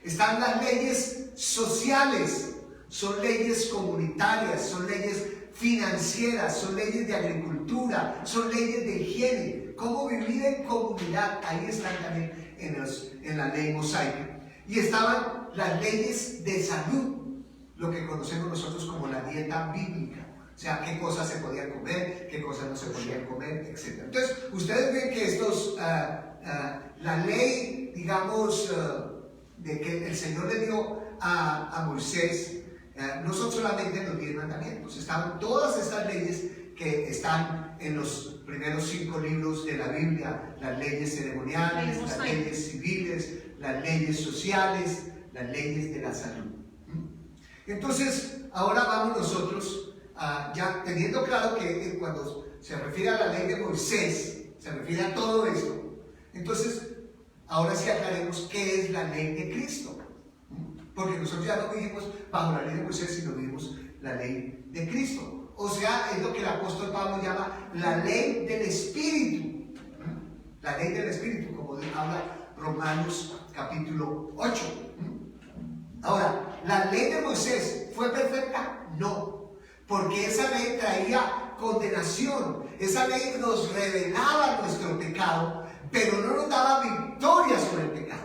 Están las leyes sociales. Son leyes comunitarias, son leyes financieras, son leyes de agricultura, son leyes de higiene. Cómo vivir en comunidad. Ahí están también en la ley mosaica. Y estaban las leyes de salud, lo que conocemos nosotros como la dieta bíblica. O sea, qué cosas se podían comer, qué cosas no se podían comer, etc. Entonces, ustedes ven que la ley, digamos, de que el Señor le dio a Moisés, no son solamente los 10 mandamientos, estaban todas estas leyes que están en los primeros 5 libros de la Biblia: las leyes ceremoniales, las leyes civiles, las leyes sociales, las leyes de la salud. Entonces, ahora vamos nosotros, ya teniendo claro que cuando se refiere a la ley de Moisés, se refiere a todo esto. Entonces, ahora sí aclaremos qué es la ley de Cristo. Porque nosotros ya no vivimos bajo la ley de Moisés, sino vivimos la ley de Cristo. O sea, es lo que el apóstol Pablo llama la ley del Espíritu. La ley del Espíritu, como habla Romanos capítulo 8. Ahora, ¿la ley de Moisés fue perfecta? No, porque esa ley traía condenación. Esa ley nos revelaba nuestro pecado, pero no nos daba victoria sobre el pecado.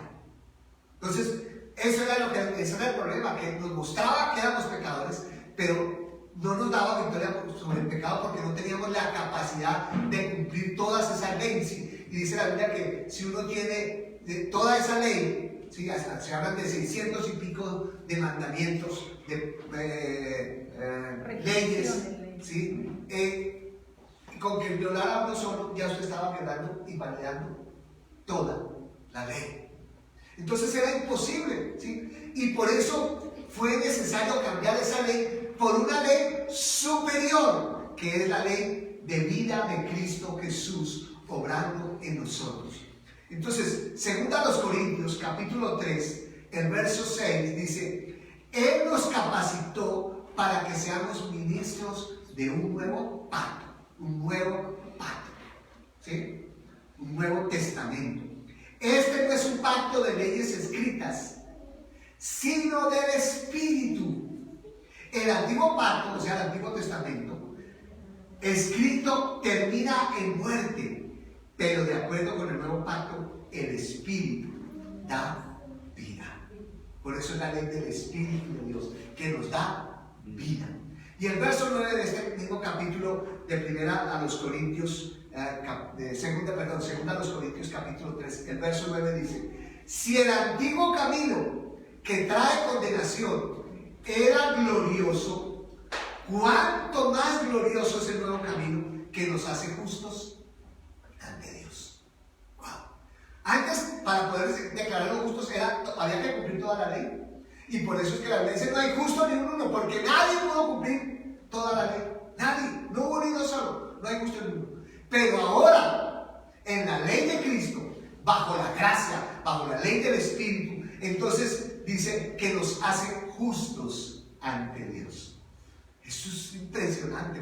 Entonces, ese era el problema, que nos mostraba que éramos pecadores, pero no nos daba victoria sobre el pecado porque no teníamos la capacidad de cumplir todas esas leyes. Y dice la Biblia que si uno tiene toda esa ley, ¿sí? Se hablan de 600 y pico de mandamientos, de leyes, ¿sí? Con que violara uno solo, ya usted estaba violando y validando toda la ley. Entonces era imposible, ¿sí? Y por eso fue necesario cambiar esa ley por una ley superior, que es la ley de vida de Cristo Jesús obrando en nosotros. Entonces, según a los Corintios, capítulo 3, el verso 6 dice: Él nos capacitó para que seamos ministros de un nuevo pacto. Un nuevo pacto. ¿sí? Un nuevo testamento. Este no es un pacto de leyes escritas, sino del Espíritu. El antiguo pacto, o sea, el Antiguo Testamento, escrito, termina en muerte, pero de acuerdo con el nuevo pacto, el Espíritu da vida. Por eso es la ley del Espíritu de Dios, que nos da vida. Y el verso 9 de este mismo capítulo de Segunda a los Corintios, capítulo 3, el verso 9 dice: si el antiguo camino que trae condenación era glorioso, ¿cuánto más glorioso es el nuevo camino que nos hace justos ante Dios? Wow. Antes, para poder declararnos justos, había que cumplir toda la ley. Y por eso es que la Biblia dice: no hay justo ni uno, porque nadie pudo cumplir toda la ley. Nadie, no hubo ni uno solo, no hay justo ni uno. Pero ahora, en la ley de Cristo, bajo la gracia, bajo la ley del Espíritu, entonces dice que nos hace justos ante Dios. Eso es impresionante,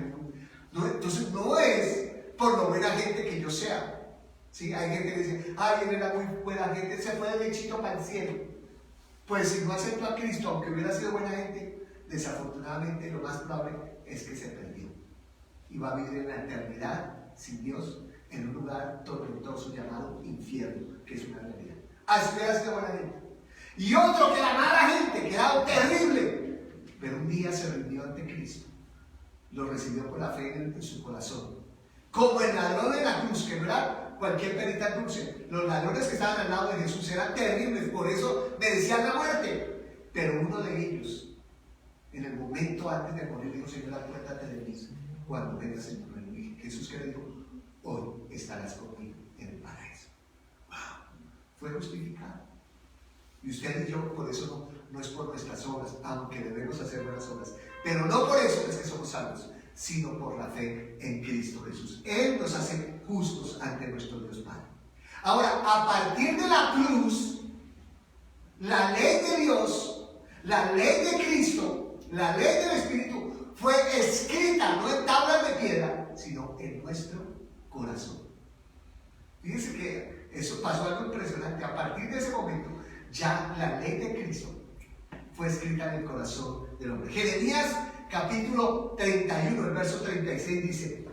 ¿no? Entonces no es por lo buena gente que yo sea. ¿Sí? Hay gente que dice: ay, él era muy buena gente, se fue derechito para el cielo. Pues si no aceptó a Cristo, aunque hubiera sido buena gente, desafortunadamente lo más probable es que se perdió y va a vivir en la eternidad sin Dios, en un lugar tormentoso llamado infierno, que es una realidad. Así hubiera sido buena gente. Y otro que era mala gente, que era terrible, pero un día se rindió ante Cristo, lo recibió por la fe en su corazón, como el ladrón de la cruz, que no era cualquier perita dulce. Los ladrones que estaban al lado de Jesús eran terribles, por eso merecían la muerte. Pero uno de ellos, en el momento antes de morir, dijo: Señor, acuérdate de mí cuando vengas en tu reino. Y Jesús, que le dijo: hoy estarás conmigo en el paraíso. Wow. Fue justificado. Y usted y yo, por eso no es por nuestras obras, aunque debemos hacer buenas obras, pero no por eso es que somos salvos, sino por la fe en Cristo Jesús. Él nos hace justos ante nuestro Dios Padre. Ahora, a partir de la cruz, la ley de Dios, la ley de Cristo, la ley del Espíritu fue escrita no en tablas de piedra, sino en nuestro corazón. Fíjense que eso pasó algo impresionante. A partir de ese momento, ya la ley de Cristo fue escrita en el corazón del hombre. Jeremías capítulo 31, el verso 36 dice: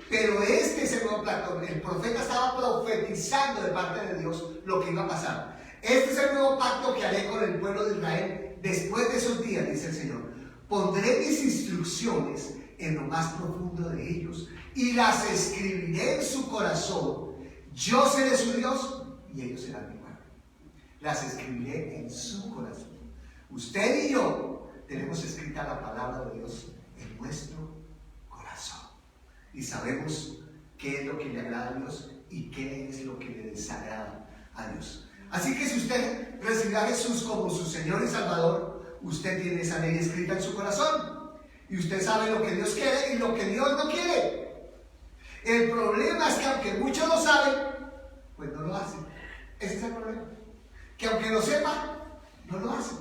pero este es el nuevo pacto. El profeta estaba profetizando de parte de Dios lo que iba a pasar. Este es el nuevo pacto que haré con el pueblo de Israel después de esos días, dice el Señor. Pondré mis instrucciones en lo más profundo de ellos y las escribiré en su corazón. Yo seré su Dios y ellos serán mi pueblo. Las escribiré en su corazón. Usted y yo tenemos escrita la palabra de Dios en nuestro corazón. Y sabemos qué es lo que le agrada a Dios y qué es lo que le desagrada a Dios. Así que si usted recibe a Jesús como su Señor y Salvador, usted tiene esa ley escrita en su corazón. Y usted sabe lo que Dios quiere y lo que Dios no quiere. El problema es que aunque muchos lo saben, pues no lo hacen. Ese es el problema. Que aunque lo sepan, no lo hacen.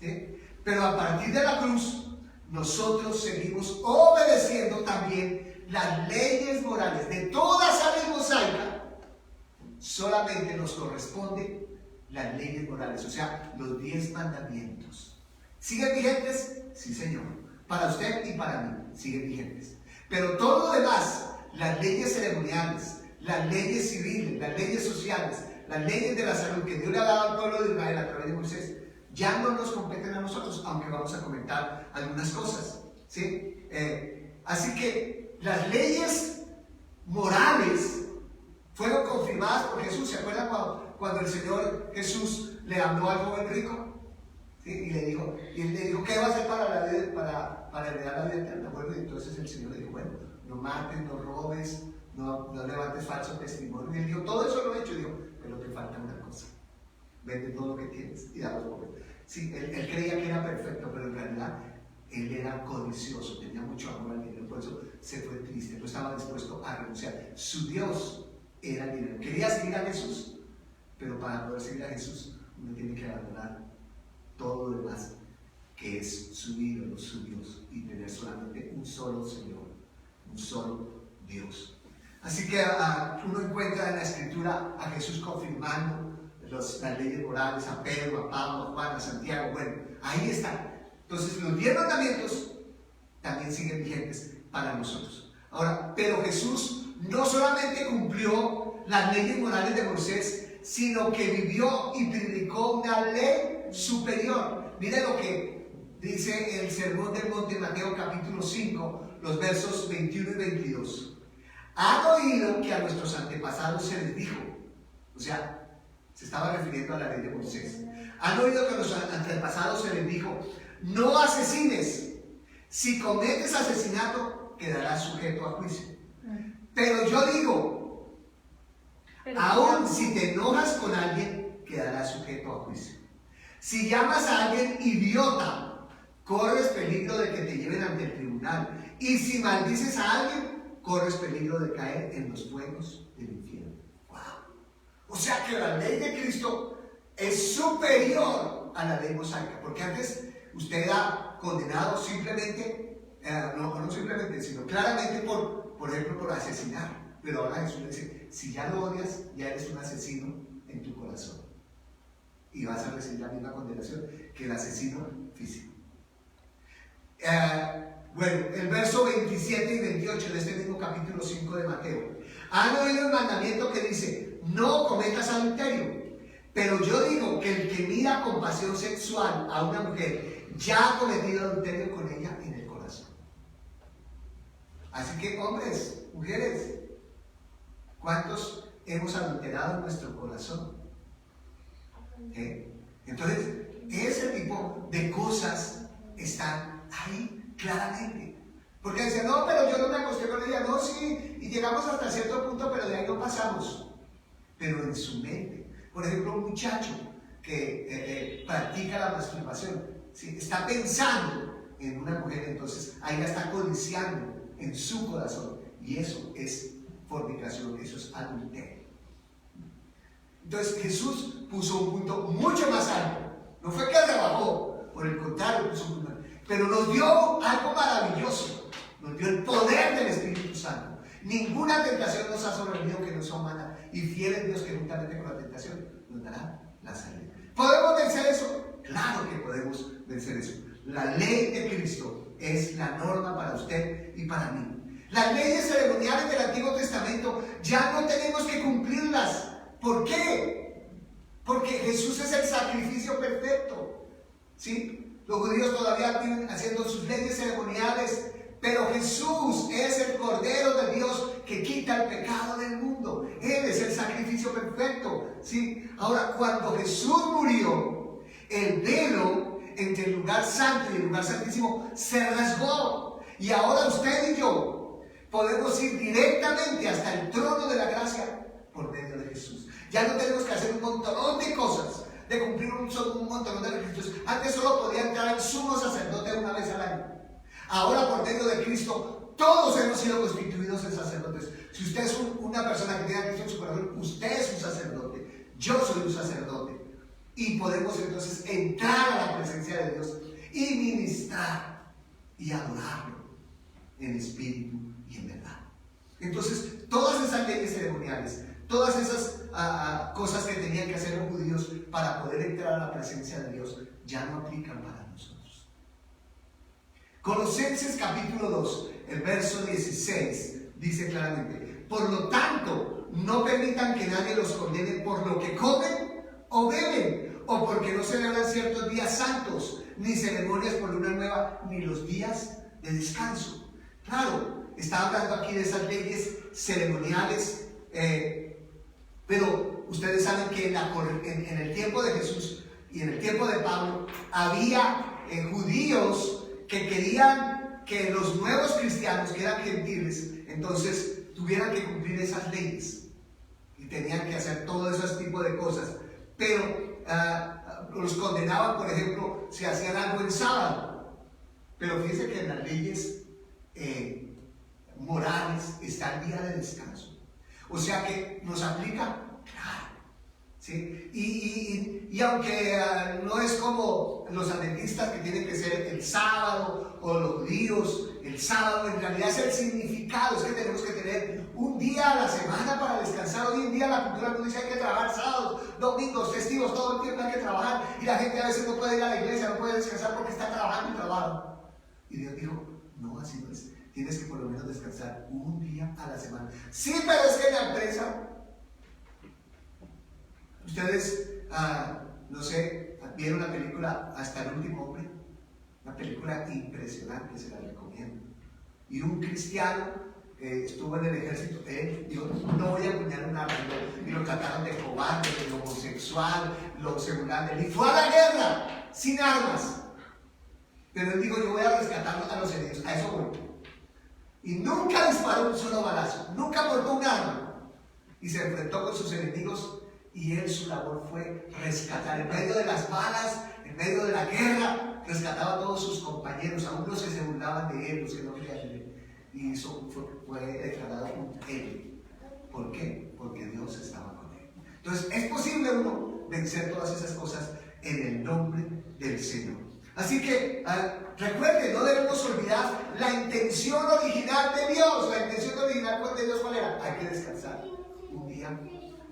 ¿Sí? Pero a partir de la cruz, nosotros seguimos obedeciendo también las leyes morales de toda esa ley mosaica. Solamente nos corresponden las leyes morales, o sea, los 10 mandamientos. ¿Siguen vigentes? Sí, Señor. Para usted y para mí, siguen vigentes. Pero todo lo demás, las leyes ceremoniales, las leyes civiles, las leyes sociales, las leyes de la salud que Dios le ha dado al pueblo de Israel a través de Moisés, ya no nos competen a nosotros, aunque vamos a comentar algunas cosas, ¿sí? Así que las leyes morales fueron confirmadas por Jesús. ¿Se acuerdan cuando el Señor Jesús le habló al joven rico? ¿Sí? Y él le dijo, ¿qué va a hacer para heredar la vida eterna? Bueno, y entonces el Señor le dijo, bueno, no mates, no robes, no levantes falso testimonio. Y él dijo, todo eso lo he hecho. Y dijo, pero te falta una cosa. Vende todo lo que tienes y dalo pobre. Sí, él creía que era perfecto, pero en realidad él era codicioso, tenía mucho amor al dinero, por eso se fue triste, no estaba dispuesto a renunciar. Su Dios era el dinero. Quería seguir a Jesús, pero para poder seguir a Jesús uno tiene que abandonar todo lo demás, que es su ídolo, su Dios, y tener solamente un solo Señor, un solo Dios. Así que uno encuentra en la Escritura a Jesús confirmando las leyes morales, a Pedro, a Pablo, a Juan, a Santiago. Bueno, ahí está. Entonces los 10 mandamientos también siguen vigentes para nosotros. Ahora, pero Jesús no solamente cumplió las leyes morales de Moisés, sino que vivió y predicó una ley superior. Mire lo que dice el Sermón del Monte, Mateo capítulo 5, los versos 21 y 22. Han oído que a nuestros antepasados se les dijo, o sea, se estaba refiriendo a la ley de Moisés. Han oído que a los antepasados se les dijo, no asesines. Si cometes asesinato, quedarás sujeto a juicio. Pero yo digo, aún si te enojas con alguien, quedarás sujeto a juicio. Si llamas a alguien idiota, corres peligro de que te lleven ante el tribunal. Y si maldices a alguien, corres peligro de caer en los fuegos del infierno. ¡Wow! O sea que la ley de Cristo es superior a la ley mosaica, porque antes usted era condenado simplemente, no simplemente, sino claramente por ejemplo, por asesinar. Pero ahora Jesús le dice, si ya lo odias, ya eres un asesino en tu corazón. Y vas a recibir la misma condenación que el asesino físico. Bueno, el verso 27 y 28 de este mismo capítulo 5 de Mateo. Han oído el mandamiento que dice, no cometas adulterio. Pero yo digo que el que mira con pasión sexual a una mujer, ya ha cometido adulterio con ella en el corazón. Así que, hombres, mujeres, ¿cuántos hemos adulterado en nuestro corazón? Entonces, ese tipo de cosas están ahí claramente. Porque dicen, no, pero yo no me acosté con ella. No, sí, y llegamos hasta cierto punto, pero de ahí no pasamos. Pero en su mente, por ejemplo, un muchacho que practica la masturbación, ¿sí? Está pensando en una mujer, entonces ahí la está codiciando en su corazón. Y eso es fornicación, eso es adulterio. Entonces Jesús puso un punto mucho más alto. No fue que rebajó, por el contrario, puso un punto más alto. Pero nos dio algo maravilloso. Nos dio el poder del Espíritu Santo. Ninguna tentación nos ha sobrevenido que no sea humana. Y fiel es Dios que juntamente con la tentación nos dará la salida. ¿Podemos vencer eso? Claro que podemos vencer eso. La ley de Cristo es la norma para usted y para mí. Las leyes ceremoniales del Antiguo Testamento ya no tenemos que cumplirlas. ¿Por qué? Porque Jesús es el sacrificio perfecto. ¿Sí? Los judíos todavía viven haciendo sus leyes ceremoniales, pero Jesús es el Cordero de Dios que quita el pecado del mundo. Él es el sacrificio perfecto. ¿Sí? Ahora, cuando Jesús murió, el velo entre el lugar santo y el lugar santísimo se rasgó. Y ahora usted y yo podemos ir directamente hasta el trono de la gracia por medio de Jesús. Ya no tenemos que hacer un montón de cosas, de cumplir un montón de requisitos. Antes solo podía entrar el sumo sacerdote una vez al año. Ahora, por medio de Cristo, todos hemos sido constituidos en sacerdotes. Si usted es una persona que tiene a Cristo en su corazón, usted es un sacerdote. Yo soy un sacerdote. Y podemos entonces entrar a la presencia de Dios y ministrar y adorarlo en espíritu y en verdad. Entonces, todas esas leyes ceremoniales, todas esas cosas que tenían que hacer los judíos para poder entrar a la presencia de Dios, ya no aplican para nosotros. Colosenses capítulo 2, el verso 16, dice claramente: por lo tanto, no permitan que nadie los condene por lo que comen o beben, o porque no celebran ciertos días santos, ni ceremonias por luna nueva, ni los días de descanso. Claro, está hablando aquí de esas leyes ceremoniales, pero ustedes saben que en el tiempo de Jesús y en el tiempo de Pablo había judíos que querían que los nuevos cristianos, que eran gentiles, entonces tuvieran que cumplir esas leyes y tenían que hacer todo ese tipo de cosas, pero los condenaban, por ejemplo, si hacían algo en sábado. Pero fíjense que en las leyes morales está el día de descanso. O sea que nos aplica, claro, ¿sí? Y aunque no es como los adventistas que tienen que ser el sábado, o los judíos el el sábado en realidad es el significado, es que tenemos que tener un día a la semana para descansar. Hoy en día la cultura nos dice hay que trabajar sábados, domingos, festivos, todo el tiempo hay que trabajar, y la gente a veces no puede ir a la iglesia, no puede descansar porque está trabajando y trabaja. Y Dios dijo, no, así no es, tienes que por lo menos descansar un día a la semana. Sí, pero es que en la empresa, ustedes, no sé, vieron la película Hasta el último hombre. Una película impresionante, se la recomiendo. Y un cristiano estuvo en el ejército, él dijo, no voy a acuñar un arma, y lo trataron de cobarde, de homosexual, lo seguraron, y fue a la guerra sin armas. Pero él dijo, yo voy a rescatar a los heridos, a eso voy. Y nunca disparó un solo balazo, nunca portó un arma. Y se enfrentó con sus enemigos, y él, su labor fue rescatar en medio de las balas, en medio de la guerra. Rescataba a todos sus compañeros, aún los que se burlaban de él, los que no creían en él. Y eso fue declarado un héroe. ¿Por qué? Porque Dios estaba con él. Entonces, es posible uno vencer todas esas cosas en el nombre del Señor. Así que, recuerden, no debemos olvidar la intención original de Dios. La intención original de Dios, ¿cuál era? Hay que descansar un día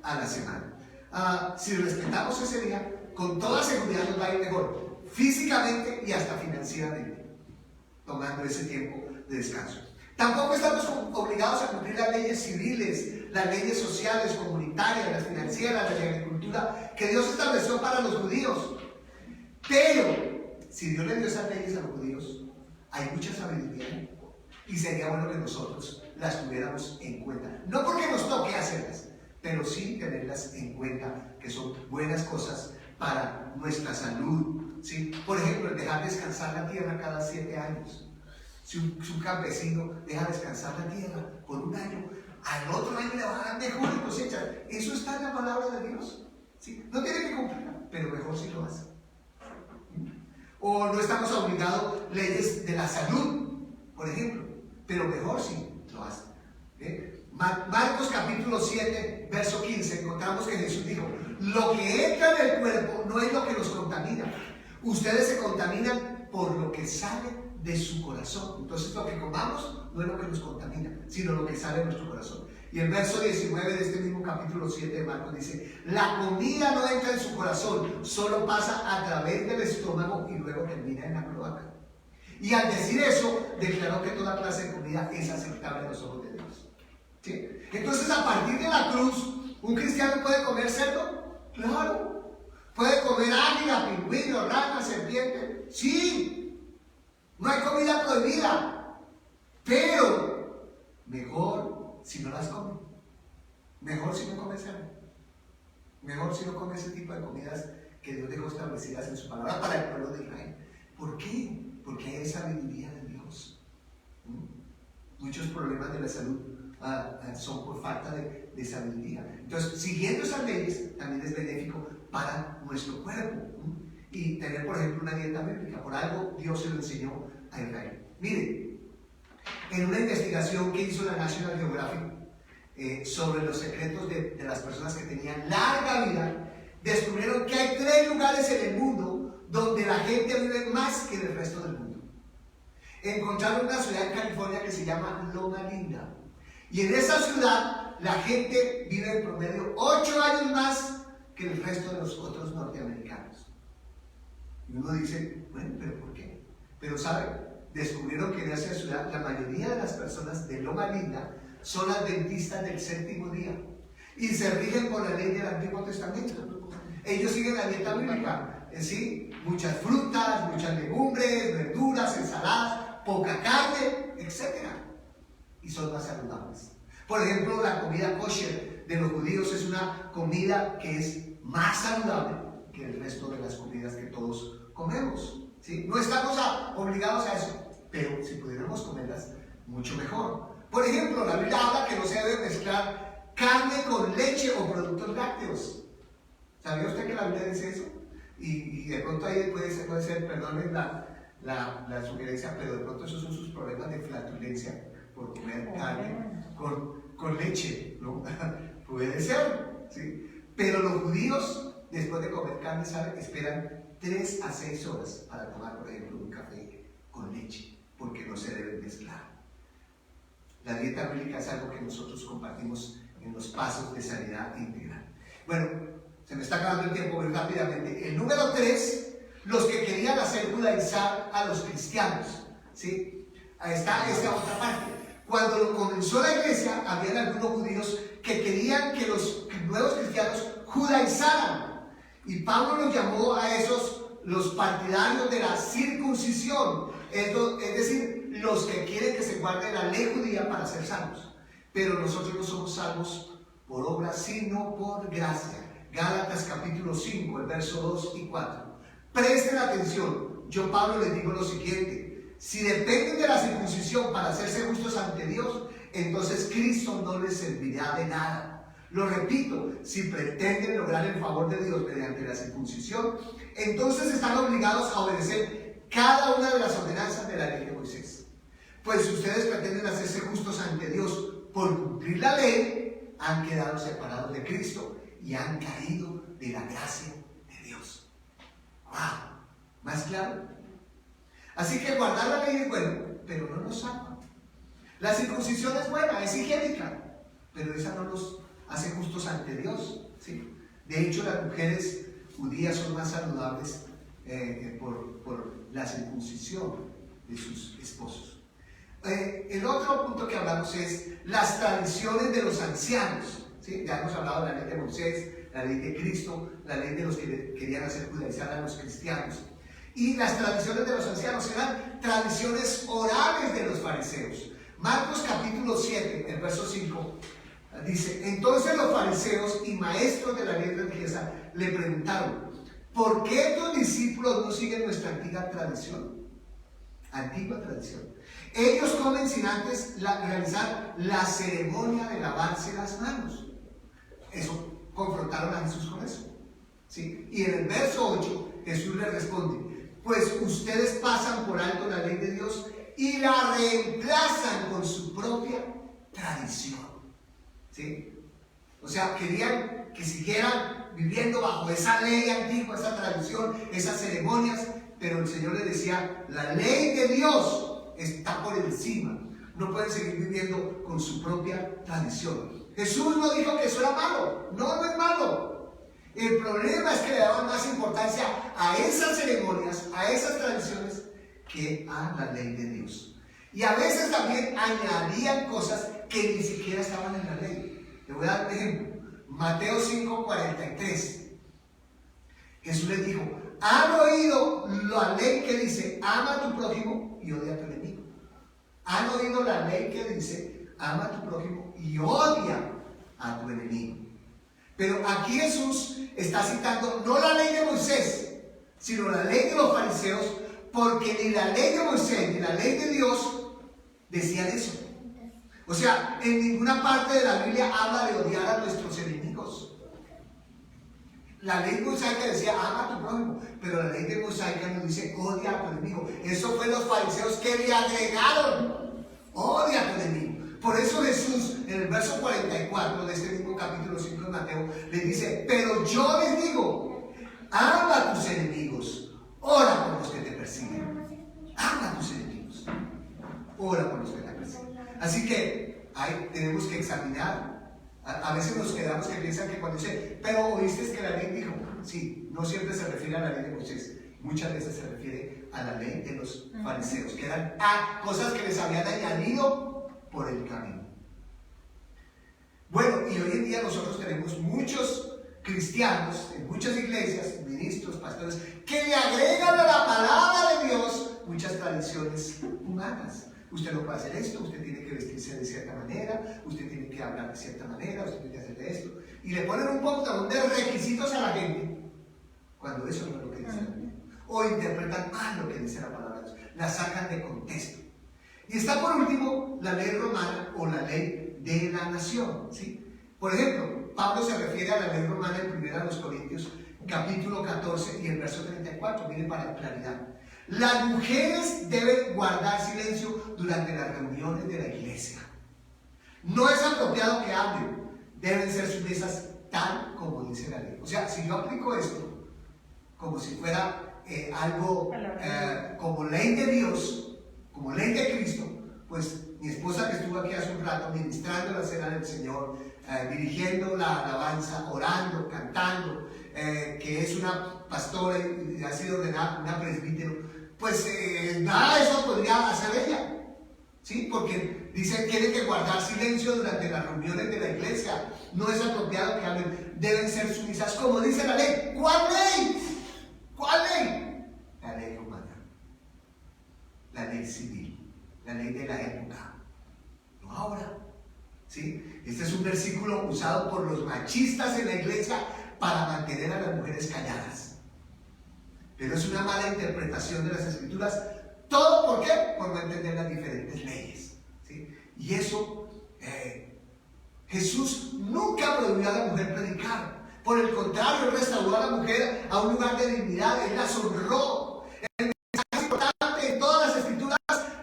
a la semana. Si respetamos ese día, con toda seguridad nos va a ir mejor, físicamente y hasta financieramente, tomando ese tiempo de descanso. Tampoco estamos obligados a cumplir las leyes civiles, las leyes sociales, comunitarias, las financieras, las de agricultura, que Dios estableció para los judíos. Pero, si Dios le dio esas leyes a los judíos, hay mucha sabiduría y sería bueno que nosotros las tuviéramos en cuenta. No porque nos toque hacerlas, pero sí tenerlas en cuenta, que son buenas cosas para nuestra salud. ¿Sí? Por ejemplo, el dejar descansar la tierra cada 7 años. Si un campesino deja descansar la tierra por un año, al otro año le va a dar mejor cosecha. Eso está en la palabra de Dios. ¿Sí? No tiene que cumplirla, pero mejor si lo hace. O no estamos obligados a leyes de la salud, por ejemplo, pero mejor si lo hace. Marcos capítulo 7, verso 15, encontramos que Jesús dijo, lo que entra en el cuerpo no es lo que nos contamina. Ustedes se contaminan por lo que sale de su corazón. Entonces lo que comamos no es lo que nos contamina, sino lo que sale de nuestro corazón. Y el verso 19 de este mismo capítulo 7 de Marcos dice, la comida no entra en su corazón, solo pasa a través del estómago y luego termina en la cloaca. Y al decir eso, declaró que toda clase de comida es aceptable a los ojos de Dios. ¿Sí? Entonces, a partir de la cruz, ¿un cristiano puede comer cerdo? Claro. ¿Puede comer águila, pingüino, rana, serpiente? Sí. No hay comida prohibida. Pero mejor si no las come. Mejor si no come cerdo. Mejor si no come ese tipo de comidas que Dios dejó establecidas en su palabra para el pueblo de Israel. ¿Por qué? Porque hay sabiduría de Dios. Muchos problemas de la salud son por falta de sabiduría. Entonces, siguiendo esas leyes también es benéfico para nuestro cuerpo. Y tener, por ejemplo, una dieta bíblica. Por algo Dios se lo enseñó a Israel. Miren, en una investigación que hizo la National Geographic sobre los secretos de las personas que tenían larga vida, descubrieron que hay 3 lugares en el mundo donde la gente vive más que en el resto del mundo. Encontraron una ciudad en California que se llama Loma Linda. Y en esa ciudad la gente vive en promedio 8 años más que el resto de los otros norteamericanos. Y uno dice, bueno, ¿pero por qué? Pero ¿saben? Descubrieron que en esa ciudad la mayoría de las personas de Loma Linda son adventistas del 7º día y se rigen por la ley del Antiguo Testamento. Ellos siguen la dieta bíblica, ¿sí? Muchas frutas, muchas legumbres, verduras, ensaladas, poca carne, etc. Y son más saludables. Por ejemplo, la comida kosher de los judíos es una comida que es más saludable que el resto de las comidas que todos comemos. ¿Sí? No estamos obligados a eso, pero si pudiéramos comerlas, mucho mejor. Por ejemplo, la Biblia habla que no se debe mezclar carne con leche o productos lácteos. ¿Sabía usted que la Biblia dice eso? Y de pronto ahí puede ser, perdonen la sugerencia, pero de pronto esos son sus problemas de flatulencia por comer carne con leche, ¿no? Puede ser, ¿sí? Pero los judíos, después de comer carne, ¿saben? Esperan 3 a 6 horas para tomar, por ejemplo, un café con leche. ¿Por porque no se deben mezclar. La dieta bíblica es algo que nosotros compartimos en los pasos de sanidad integral. Bueno, se me está acabando el tiempo muy rápidamente. El número 3, los que querían hacer judaizar a los cristianos. ¿Sí? Ahí está esta otra parte. Cuando comenzó la iglesia, habían algunos judíos que querían que los nuevos cristianos judaizaran. Y Pablo los llamó a esos los partidarios de la circuncisión, es decir, los que quieren que se guarde la ley judía para ser salvos. Pero nosotros no somos salvos por obra, sino por gracia. Gálatas capítulo 5, el verso 2 y 4. Presten atención, yo Pablo les digo lo siguiente: si dependen de la circuncisión para hacerse justos ante Dios, entonces Cristo no les servirá de nada. Lo repito, si pretenden lograr el favor de Dios mediante la circuncisión, entonces están obligados a obedecer cada una de las ordenanzas de la ley de Moisés. Pues si ustedes pretenden hacerse justos ante Dios por cumplir la ley, han quedado separados de Cristo y han caído de la gracia de Dios. ¡Wow! ¿Más claro? Así que guardar la ley es bueno, pero no nos salva. La circuncisión es buena, es higiénica, pero esa no nos hace justos ante Dios. ¿Sí? De hecho, las mujeres judías son más saludables por la circuncisión de sus esposos. El otro punto que hablamos es las tradiciones de los ancianos. ¿Sí? Ya hemos hablado de la ley de Moisés, la ley de Cristo, la ley de los que querían hacer judaizar a los cristianos. Y las tradiciones de los ancianos eran tradiciones orales de los fariseos. Marcos capítulo 7, el verso 5, dice: entonces los fariseos y maestros de la ley religiosa le preguntaron: ¿por qué tus discípulos no siguen nuestra antigua tradición? Ellos comen sin antes realizar la ceremonia de lavarse las manos. Eso, confrontaron a Jesús con eso. ¿Sí? Y en el verso 8, Jesús les responde: pues ustedes pasan por alto la ley de Dios y la reemplazan con su propia tradición. ¿Sí? O sea, querían que siguieran viviendo bajo esa ley antigua, esa tradición, esas ceremonias, pero el Señor les decía: la ley de Dios está por encima. No pueden seguir viviendo con su propia tradición. Jesús no dijo que eso era malo. No, no es malo. El problema es que le daban más importancia a esas ceremonias, a esas tradiciones, que a la ley de Dios. Y a veces también añadían cosas que ni siquiera estaban en la ley. Le voy a dar un ejemplo. Mateo 5:43. Jesús les dijo: ¿han oído la ley que dice ama a tu prójimo y odia a tu enemigo? ¿Han oído la ley que dice ama a tu prójimo y odia a tu enemigo? Pero aquí Jesús está citando no la ley de Moisés, sino la ley de los fariseos, porque ni la ley de Moisés ni la ley de Dios decían eso. O sea, en ninguna parte de la Biblia habla de odiar a nuestros enemigos. La ley mosaica decía ama a tu prójimo, pero la ley de mosaica nos dice odia a tu enemigo. Eso fue los fariseos que le agregaron: odia a tu enemigo. Por eso Jesús, en el verso 44 de este mismo capítulo 5 de Mateo, le dice: pero yo les digo, ama a tus enemigos, ora por los que te persiguen. Ama a tus enemigos, ora por los que te persiguen. Así que ahí tenemos que examinar. A veces nos quedamos que piensan que cuando dice, pero oíste que la ley dijo. Sí, no siempre se refiere a la ley de Moisés. Muchas veces se refiere a la ley de los fariseos, que eran cosas que les habían añadido por el camino. Bueno, y hoy en día nosotros tenemos muchos cristianos en muchas iglesias, ministros, pastores, que le agregan a la palabra de Dios muchas tradiciones humanas. Usted no puede hacer esto, usted tiene que vestirse de cierta manera, usted tiene que hablar de cierta manera, usted tiene que hacer de esto. Y le ponen un montón de requisitos a la gente, cuando eso no es lo que dice la Biblia. O interpretan mal lo que dice la palabra de Dios, la sacan de contexto. Y está por último la ley romana o la ley de la nación. ¿Sí? Por ejemplo, Pablo se refiere a la ley romana en 1 Corintios capítulo 14 y el verso 34. Miren para claridad. Las mujeres deben guardar silencio durante las reuniones de la iglesia. No es apropiado que hablen, deben ser sumisas tal como dice la ley. O sea, si yo aplico esto como si fuera algo como ley de Dios, como ley de Cristo, pues mi esposa que estuvo aquí hace un rato ministrando la cena del Señor, dirigiendo la alabanza, orando, cantando, que es una pastora y ha sido ordenada una presbítero, pues nada de eso podría hacer ella. ¿Sí? Porque dicen que tienen que guardar silencio durante las reuniones de la iglesia. No es apropiado que hablen. Deben ser sumisas, como dice la ley. ¿Cuál ley? ¿Cuál ley? La ley romana. La ley civil. La ley de la época. No ahora. ¿Sí? Este es un versículo usado por los machistas en la iglesia para mantener a las mujeres calladas. Pero es una mala interpretación de las escrituras. ¿Todo por qué? Por no entender las diferentes leyes. ¿Sí? Y eso, Jesús nunca prohibió a la mujer predicar. Por el contrario, Él restauró a la mujer a un lugar de dignidad. Él la honró. El mensaje importante en todas las escrituras,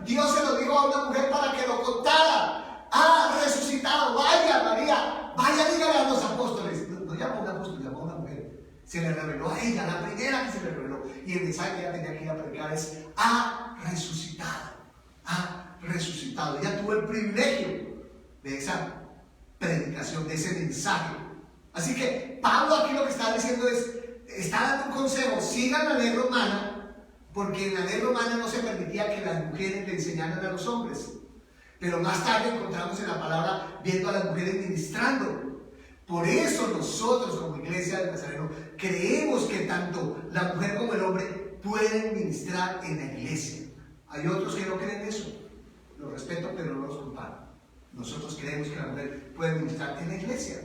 Dios se lo dijo a una mujer para que lo contara. Ha resucitado. Vaya, María. Vaya, dígale a los apóstoles. No llamó a un apóstol, llamó a una mujer. Se le reveló a ella, la primera que se le reveló. Y el mensaje que ella tenía que ir a predicar es: ha resucitado, ha resucitado. Ella tuvo el privilegio de esa predicación, de ese mensaje. Así que Pablo aquí lo que está diciendo es, está dando un consejo: sigan la ley romana, porque en la ley romana no se permitía que las mujeres le enseñaran a los hombres. Pero más tarde encontramos en la palabra viendo a las mujeres ministrando. Por eso nosotros como iglesia del Nazareno creemos que tanto la mujer como el hombre pueden ministrar en la iglesia. Hay otros que no creen eso. Los respeto, pero no los comparo. Nosotros creemos que la mujer puede ministrar en la iglesia.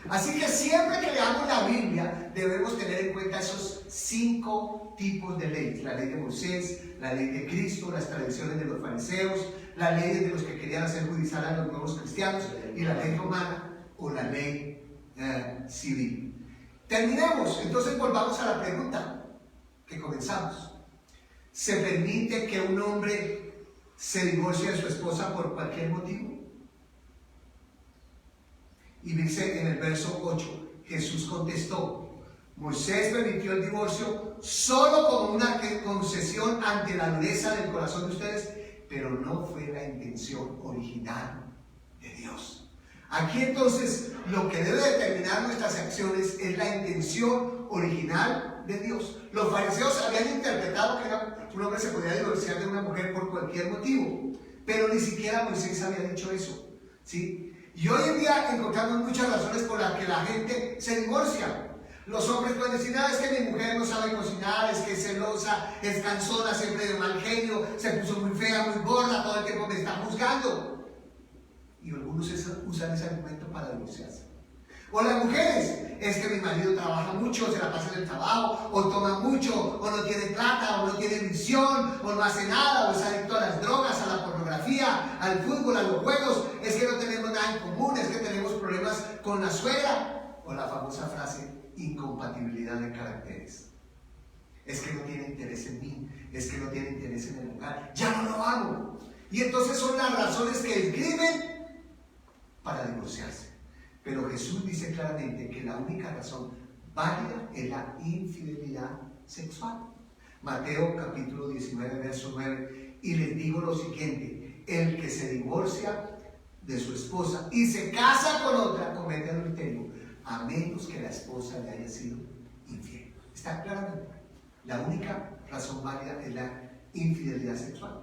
Así que siempre que leamos la Biblia debemos tener en cuenta esos 5 tipos de leyes: la ley de Moisés, la ley de Cristo, las tradiciones de los fariseos, la ley de los que querían hacer judicial a los nuevos cristianos, y la ley romana o la ley civil. Terminemos, entonces volvamos a la pregunta que comenzamos. ¿Se permite que un hombre se divorcie de su esposa por cualquier motivo? Y dice en el verso 8, Jesús contestó: Moisés permitió el divorcio solo como una concesión ante la dureza del corazón de ustedes, pero no fue la intención original de Dios. Aquí entonces lo que debe determinar nuestras acciones es la intención original de Dios. Los fariseos habían interpretado que un hombre se podía divorciar de una mujer por cualquier motivo, pero ni siquiera Moisés había dicho eso, ¿sí? Y hoy en día encontramos muchas razones por las que la gente se divorcia. Los hombres pueden decir: es que mi mujer no sabe cocinar, es que es celosa, es cansona, siempre de mal genio, se puso muy fea, muy gorda, todo el tiempo me está juzgando. Y algunos usan ese argumento para divorciarse. O las mujeres: es que mi marido trabaja mucho, se la pasa en el trabajo, o toma mucho, o no tiene plata, o no tiene visión, o no hace nada, o es adicto a las drogas, a la pornografía, al fútbol, a los juegos. Es que no tenemos nada en común, es que tenemos problemas con la suegra. O la famosa frase: incompatibilidad de caracteres. Es que no tiene interés en mí, es que no tiene interés en el hogar, ya no lo amo. Y entonces son las razones que escriben para divorciarse. Pero Jesús dice claramente que la única razón válida es la infidelidad sexual. Mateo capítulo 19, verso 9: y les digo lo siguiente: el que se divorcia de su esposa y se casa con otra comete adulterio, a menos que la esposa le haya sido infiel. Está claramente. La única razón válida es la infidelidad sexual.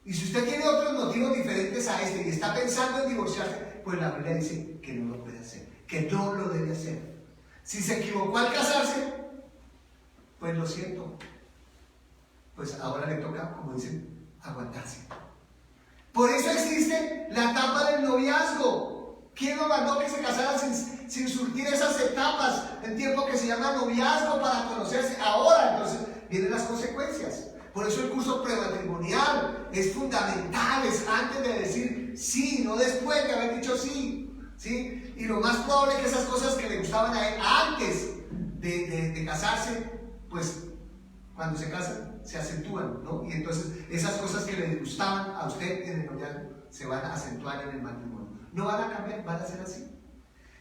Y si usted tiene otros motivos diferentes a este y está pensando en divorciarse, pues la Biblia dice que no lo puede hacer, que no lo debe hacer. Si se equivocó al casarse, pues lo siento, pues ahora le toca, como dicen, aguantarse. Por eso existe la etapa del noviazgo. ¿Quién nos mandó que se casaran sin surtir esas etapas? El tiempo que se llama noviazgo para conocerse. Ahora entonces vienen las consecuencias. Por eso el curso prematrimonial es fundamental, es antes de decir sí, no después de haber dicho sí, ¿sí? Y lo más probable es que esas cosas que le gustaban a él antes de casarse, pues cuando se casan se acentúan, ¿no? Y entonces esas cosas que le gustaban a usted en el noviazgo se van a acentuar en el matrimonio. No van a cambiar, van a ser así.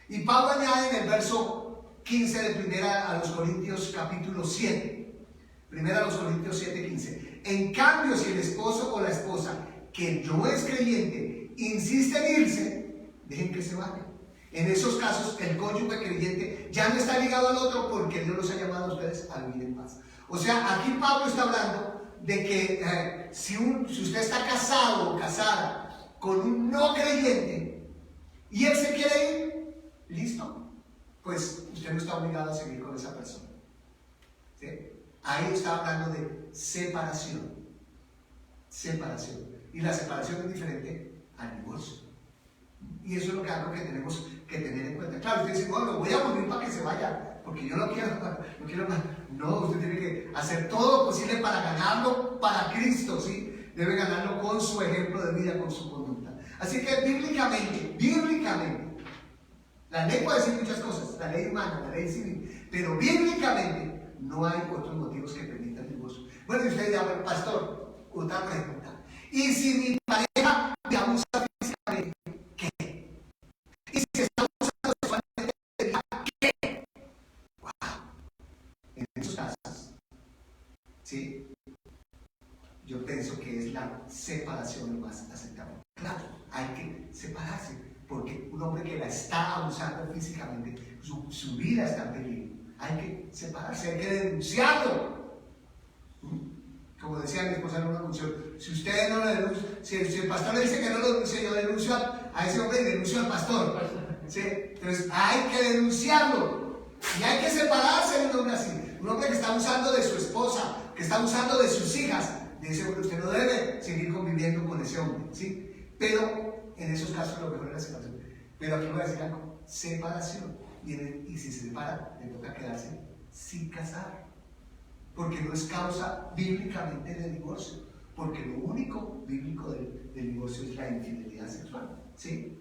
Y Pablo añade en el verso 15 de 1 a los Corintios capítulo 7: Primera los Corintios 7:15. En cambio, si el esposo o la esposa que no es creyente insiste en irse, dejen que se vaya. En esos casos, el cónyuge creyente ya no está ligado al otro porque Dios los ha llamado a ustedes a vivir en paz. O sea, aquí Pablo está hablando de que si usted está casado o casada con un no creyente y él se quiere ir, listo, pues usted no está obligado a seguir con esa persona. ¿Sí? Ahí está hablando de separación. Separación. Y la separación es diferente al divorcio. Y eso es lo que algo que tenemos que tener en cuenta. Claro, usted dice, bueno, lo voy a morir para que se vaya, porque yo no quiero más. No, usted tiene que hacer todo lo posible para ganarlo para Cristo, ¿sí? Debe ganarlo con su ejemplo de vida, con su conducta. Así que bíblicamente, la ley puede decir muchas cosas, la ley humana, la ley civil, pero bíblicamente no hay otros motivos que permitan el divorcio. Bueno, y usted dirá, pastor, otra pregunta. ¿Y si mi pareja me abusa físicamente? ¿Qué? ¿Y si está abusando sexualmente? ¿Qué? ¡Wow! En esos casos, ¿sí? Yo pienso que es la separación lo más aceptable. Claro, hay que separarse, porque un hombre que la está abusando físicamente, su vida está en peligro. Hay que separarse, hay que denunciarlo. Como decía mi esposa en una función, si usted no lo denuncia, si el pastor le dice que no lo denuncie, yo denuncio a ese hombre y denuncio al pastor. ¿Sí? Entonces hay que denunciarlo y hay que separarse de un hombre así. Un hombre que está abusando de su esposa, que está abusando de sus hijas. De ese hombre usted no debe seguir conviviendo con ese hombre. ¿Sí? Pero en esos casos lo mejor es la separación. Pero aquí voy a decir algo: separación. Y si se separa, le toca quedarse sin casar. Porque no es causa bíblicamente de divorcio. Porque lo único bíblico del divorcio es la infidelidad sexual. ¿Sí?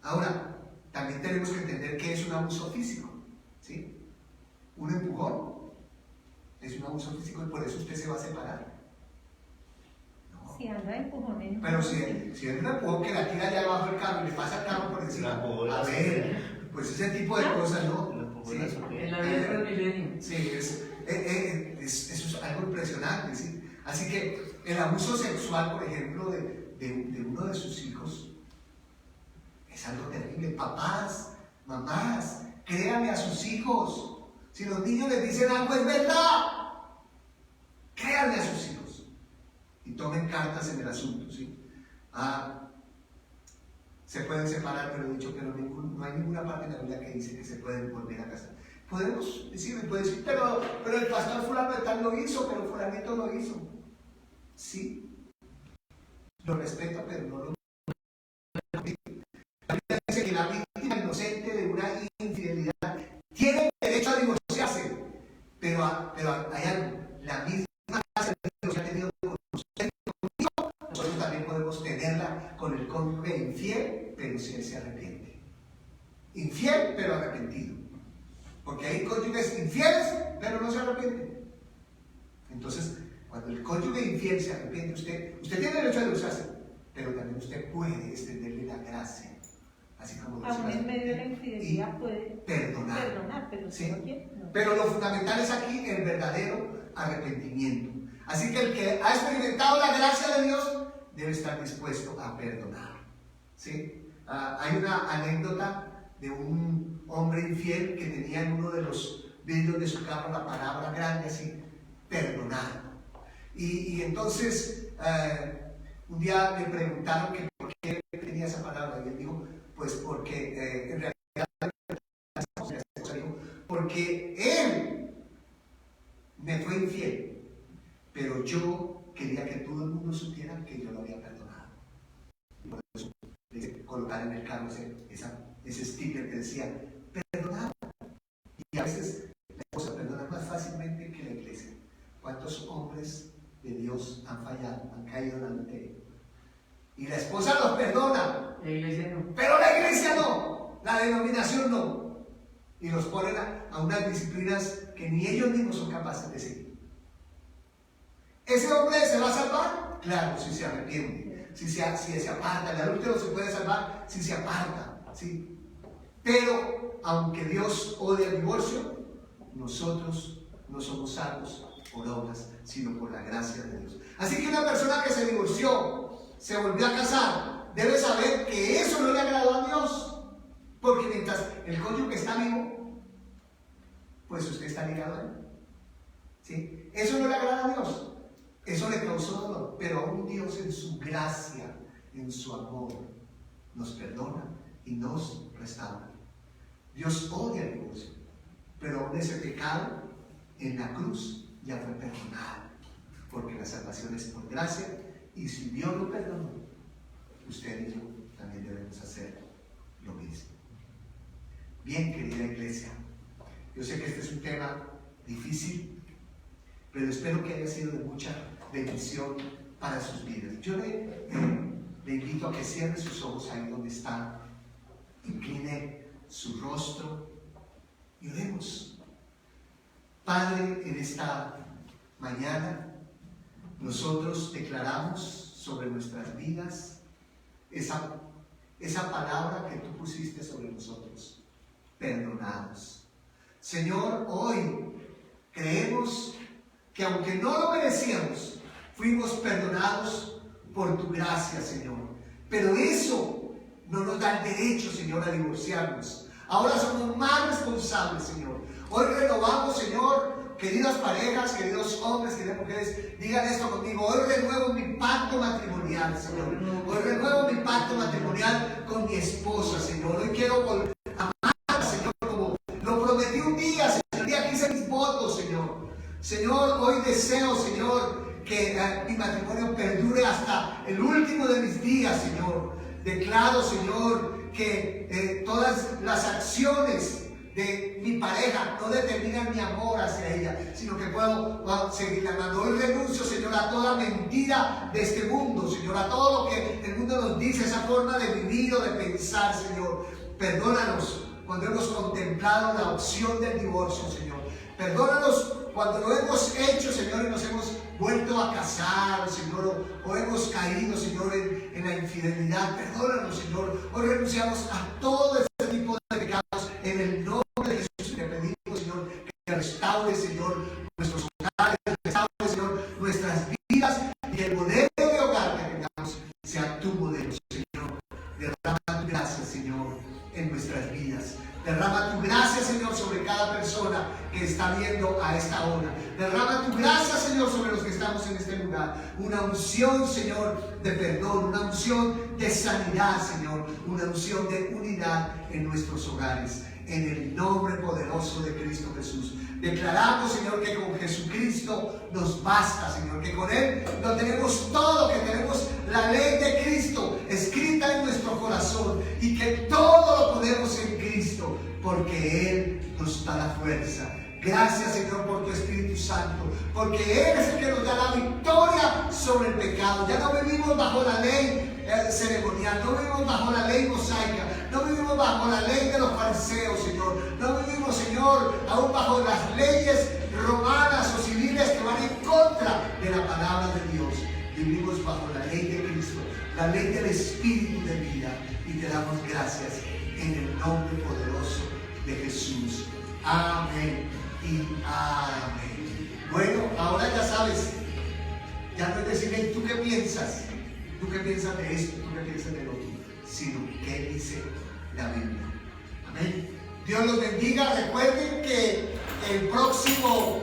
Ahora, también tenemos que entender que es un abuso físico. ¿Sí? Un empujón es un abuso físico y por eso usted se va a separar. No. Si anda de empujones. Pero si es un empujón que la tira allá abajo del carro y le pasa el carro por encima, a ver, pues ese tipo de cosas, ¿no? Sí. En la vida del milenio. Sí, eso es algo impresionante, ¿sí? Así que el abuso sexual, por ejemplo, de uno de sus hijos es algo terrible. Papás, mamás, créanle a sus hijos. Si los niños les dicen algo, es verdad. Créanle a sus hijos y tomen cartas en el asunto, ¿sí? Se pueden separar, pero he dicho que no hay ninguna parte en la Biblia que dice que se pueden volver a casar. Podemos decir, pero el pastor fulano de tal lo hizo, pero fulanito lo hizo. Sí, lo respeto, pero no lo respeto. La Biblia dice que la víctima inocente de una infidelidad tiene derecho a divorciarse, pero hay algo, la misma clase de Dios que ha tenido con usted y conmigo, nosotros también podemos tenerla con el cónyuge infiel, pero si él se arrepiente. Infiel, pero arrepentido. Porque hay cónyuges infieles, pero no se arrepienten. Entonces, cuando el cónyuge infiel se arrepiente, usted tiene derecho a divorciarse, pero también usted puede extenderle la gracia. Así como aún en medio de la infidelidad puede perdonar, pero sí. si no quiere, no. Pero lo fundamental es aquí el verdadero arrepentimiento. Así que el que ha experimentado la gracia de Dios debe estar dispuesto a perdonar. ¿Sí? Hay una anécdota de un hombre infiel que tenía en uno de los vidrios de su carro la palabra grande así, perdonar. Y entonces un día le preguntaron que por qué tenía esa palabra y él dijo, pues porque en realidad porque él me fue infiel, pero yo quería que todo el mundo supiera que yo lo había perdonado. Y por eso le colocar en el carro ese sticker que decía perdonado. Y a veces la esposa perdona más fácilmente que la iglesia. ¿Cuántos hombres de Dios han fallado, han caído en adulterio? Y la esposa los perdona, La iglesia no. pero la iglesia no, la denominación no. Y los ponen a unas disciplinas que ni ellos mismos son capaces de seguir. ¿Ese hombre se va a salvar? Claro, si se arrepiente, si se aparta. El adúltero se puede salvar si se aparta, ¿sí? Pero, aunque Dios odia el divorcio, nosotros no somos salvos por obras, sino por la gracia de Dios. Así que una persona que se divorció, se volvió a casar, debe saber que eso no le agradó a Dios. Porque mientras el cónyuge está vivo, pues usted está ligado a él. ¿Sí? Eso no le agrada a Dios. Eso le causó dolor. Pero aún Dios en su gracia, en su amor, nos perdona y nos restaura. Dios odia el divorcio, pero aún ese pecado en la cruz ya fue perdonado, porque la salvación es por gracia, y si Dios lo perdonó, usted y yo también debemos hacer lo mismo. Bien, querida iglesia, yo sé que este es un tema difícil, pero espero que haya sido de mucha bendición para sus vidas. Yo le invito a que cierre sus ojos ahí donde está, incline su rostro y oremos. Padre, en esta mañana nosotros declaramos sobre nuestras vidas esa palabra que tú pusiste sobre nosotros: perdonados. Señor, hoy creemos que aunque no lo merecíamos, fuimos perdonados por tu gracia, Señor. Pero eso no nos da el derecho, Señor, a divorciarnos. Ahora somos más responsables, Señor. Hoy renovamos, Señor, queridas parejas, queridos hombres, queridas mujeres, digan esto conmigo: hoy renuevo mi pacto matrimonial, Señor. Hoy renuevo mi pacto matrimonial con mi esposa, Señor. Hoy quiero amarla, Señor, como lo prometí un día, Señor. El día que hice mis votos, Señor. Señor, hoy deseo, Señor, que mi matrimonio perdure hasta el último de mis días, Señor. Declaro, Señor, que todas las acciones de mi pareja no determinan mi amor hacia ella, sino que puedo seguir amando. Hoy renuncio, Señor, a toda mentira de este mundo, Señor, a todo lo que el mundo nos dice, esa forma de vivir o de pensar, Señor. Perdónanos cuando hemos contemplado la opción del divorcio, Señor. Perdónanos cuando lo hemos hecho, Señor, y nos hemos vuelto a casar, Señor, o hemos caído, Señor, en la infidelidad. Perdónanos, Señor. Hoy renunciamos a todo este tipo de pecados en el nombre de Jesús. Te pedimos, Señor, que restaure, Señor, nuestros hogares, restaure, Señor, nuestras vidas, y que el modelo de hogar que tengamos sea tu modelo, Señor. Derrama tu gracia, Señor, en nuestras vidas. Derrama tu gracia, Señor, sobre cada persona que está viendo a esta hora. Derrama tu gracia, Señor, sobre los que estamos en este lugar. Una unción, Señor, de perdón, una unción de sanidad, Señor, una unción de unidad en nuestros hogares. En el nombre poderoso de Cristo Jesús. Declaramos, Señor, que con Jesucristo nos basta, Señor, que con Él lo tenemos todo, que tenemos la ley de Cristo escrita en nuestro corazón y que todo lo podemos en Cristo, porque Él nos da la fuerza. Gracias, Señor, por tu Espíritu Santo, porque Él es el que nos da la victoria sobre el pecado. Ya no vivimos bajo la ley ceremonial, no vivimos bajo la ley mosaica, no vivimos bajo la ley de los fariseos, Señor. No vivimos, Señor, aún bajo las leyes romanas o civiles que van en contra de la palabra de Dios. Vivimos bajo la ley de Cristo, la ley del Espíritu de vida, y te damos gracias en el nombre poderoso de Jesús. Amén y amén. Bueno, ahora ya sabes, ya no es decirle ¿tú qué piensas? ¿Tú qué piensas de esto? ¿Tú qué piensas de lo otro? Sino ¿qué dice la Biblia? Amén. Dios los bendiga. Recuerden que el próximo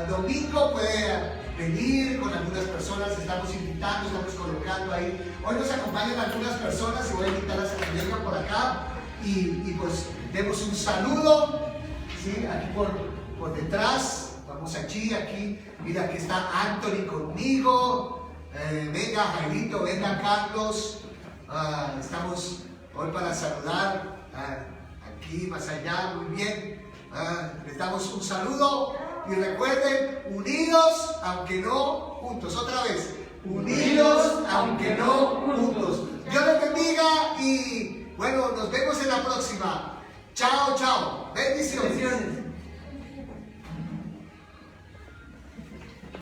domingo puede venir con algunas personas. Estamos invitando, estamos colocando ahí. Hoy nos acompañan algunas personas y voy a invitarlas a que vengan por acá y pues demos un saludo, ¿sí? Aquí por detrás. Vamos aquí. Mira, aquí está Anthony conmigo. Venga Jairito, venga Carlos. Estamos hoy para saludar aquí más allá. Muy bien. Les damos un saludo y recuerden, unidos aunque no juntos. Otra vez, unidos aunque no juntos. Dios les bendiga y bueno, nos vemos en la próxima. Chao, chao. Bendiciones.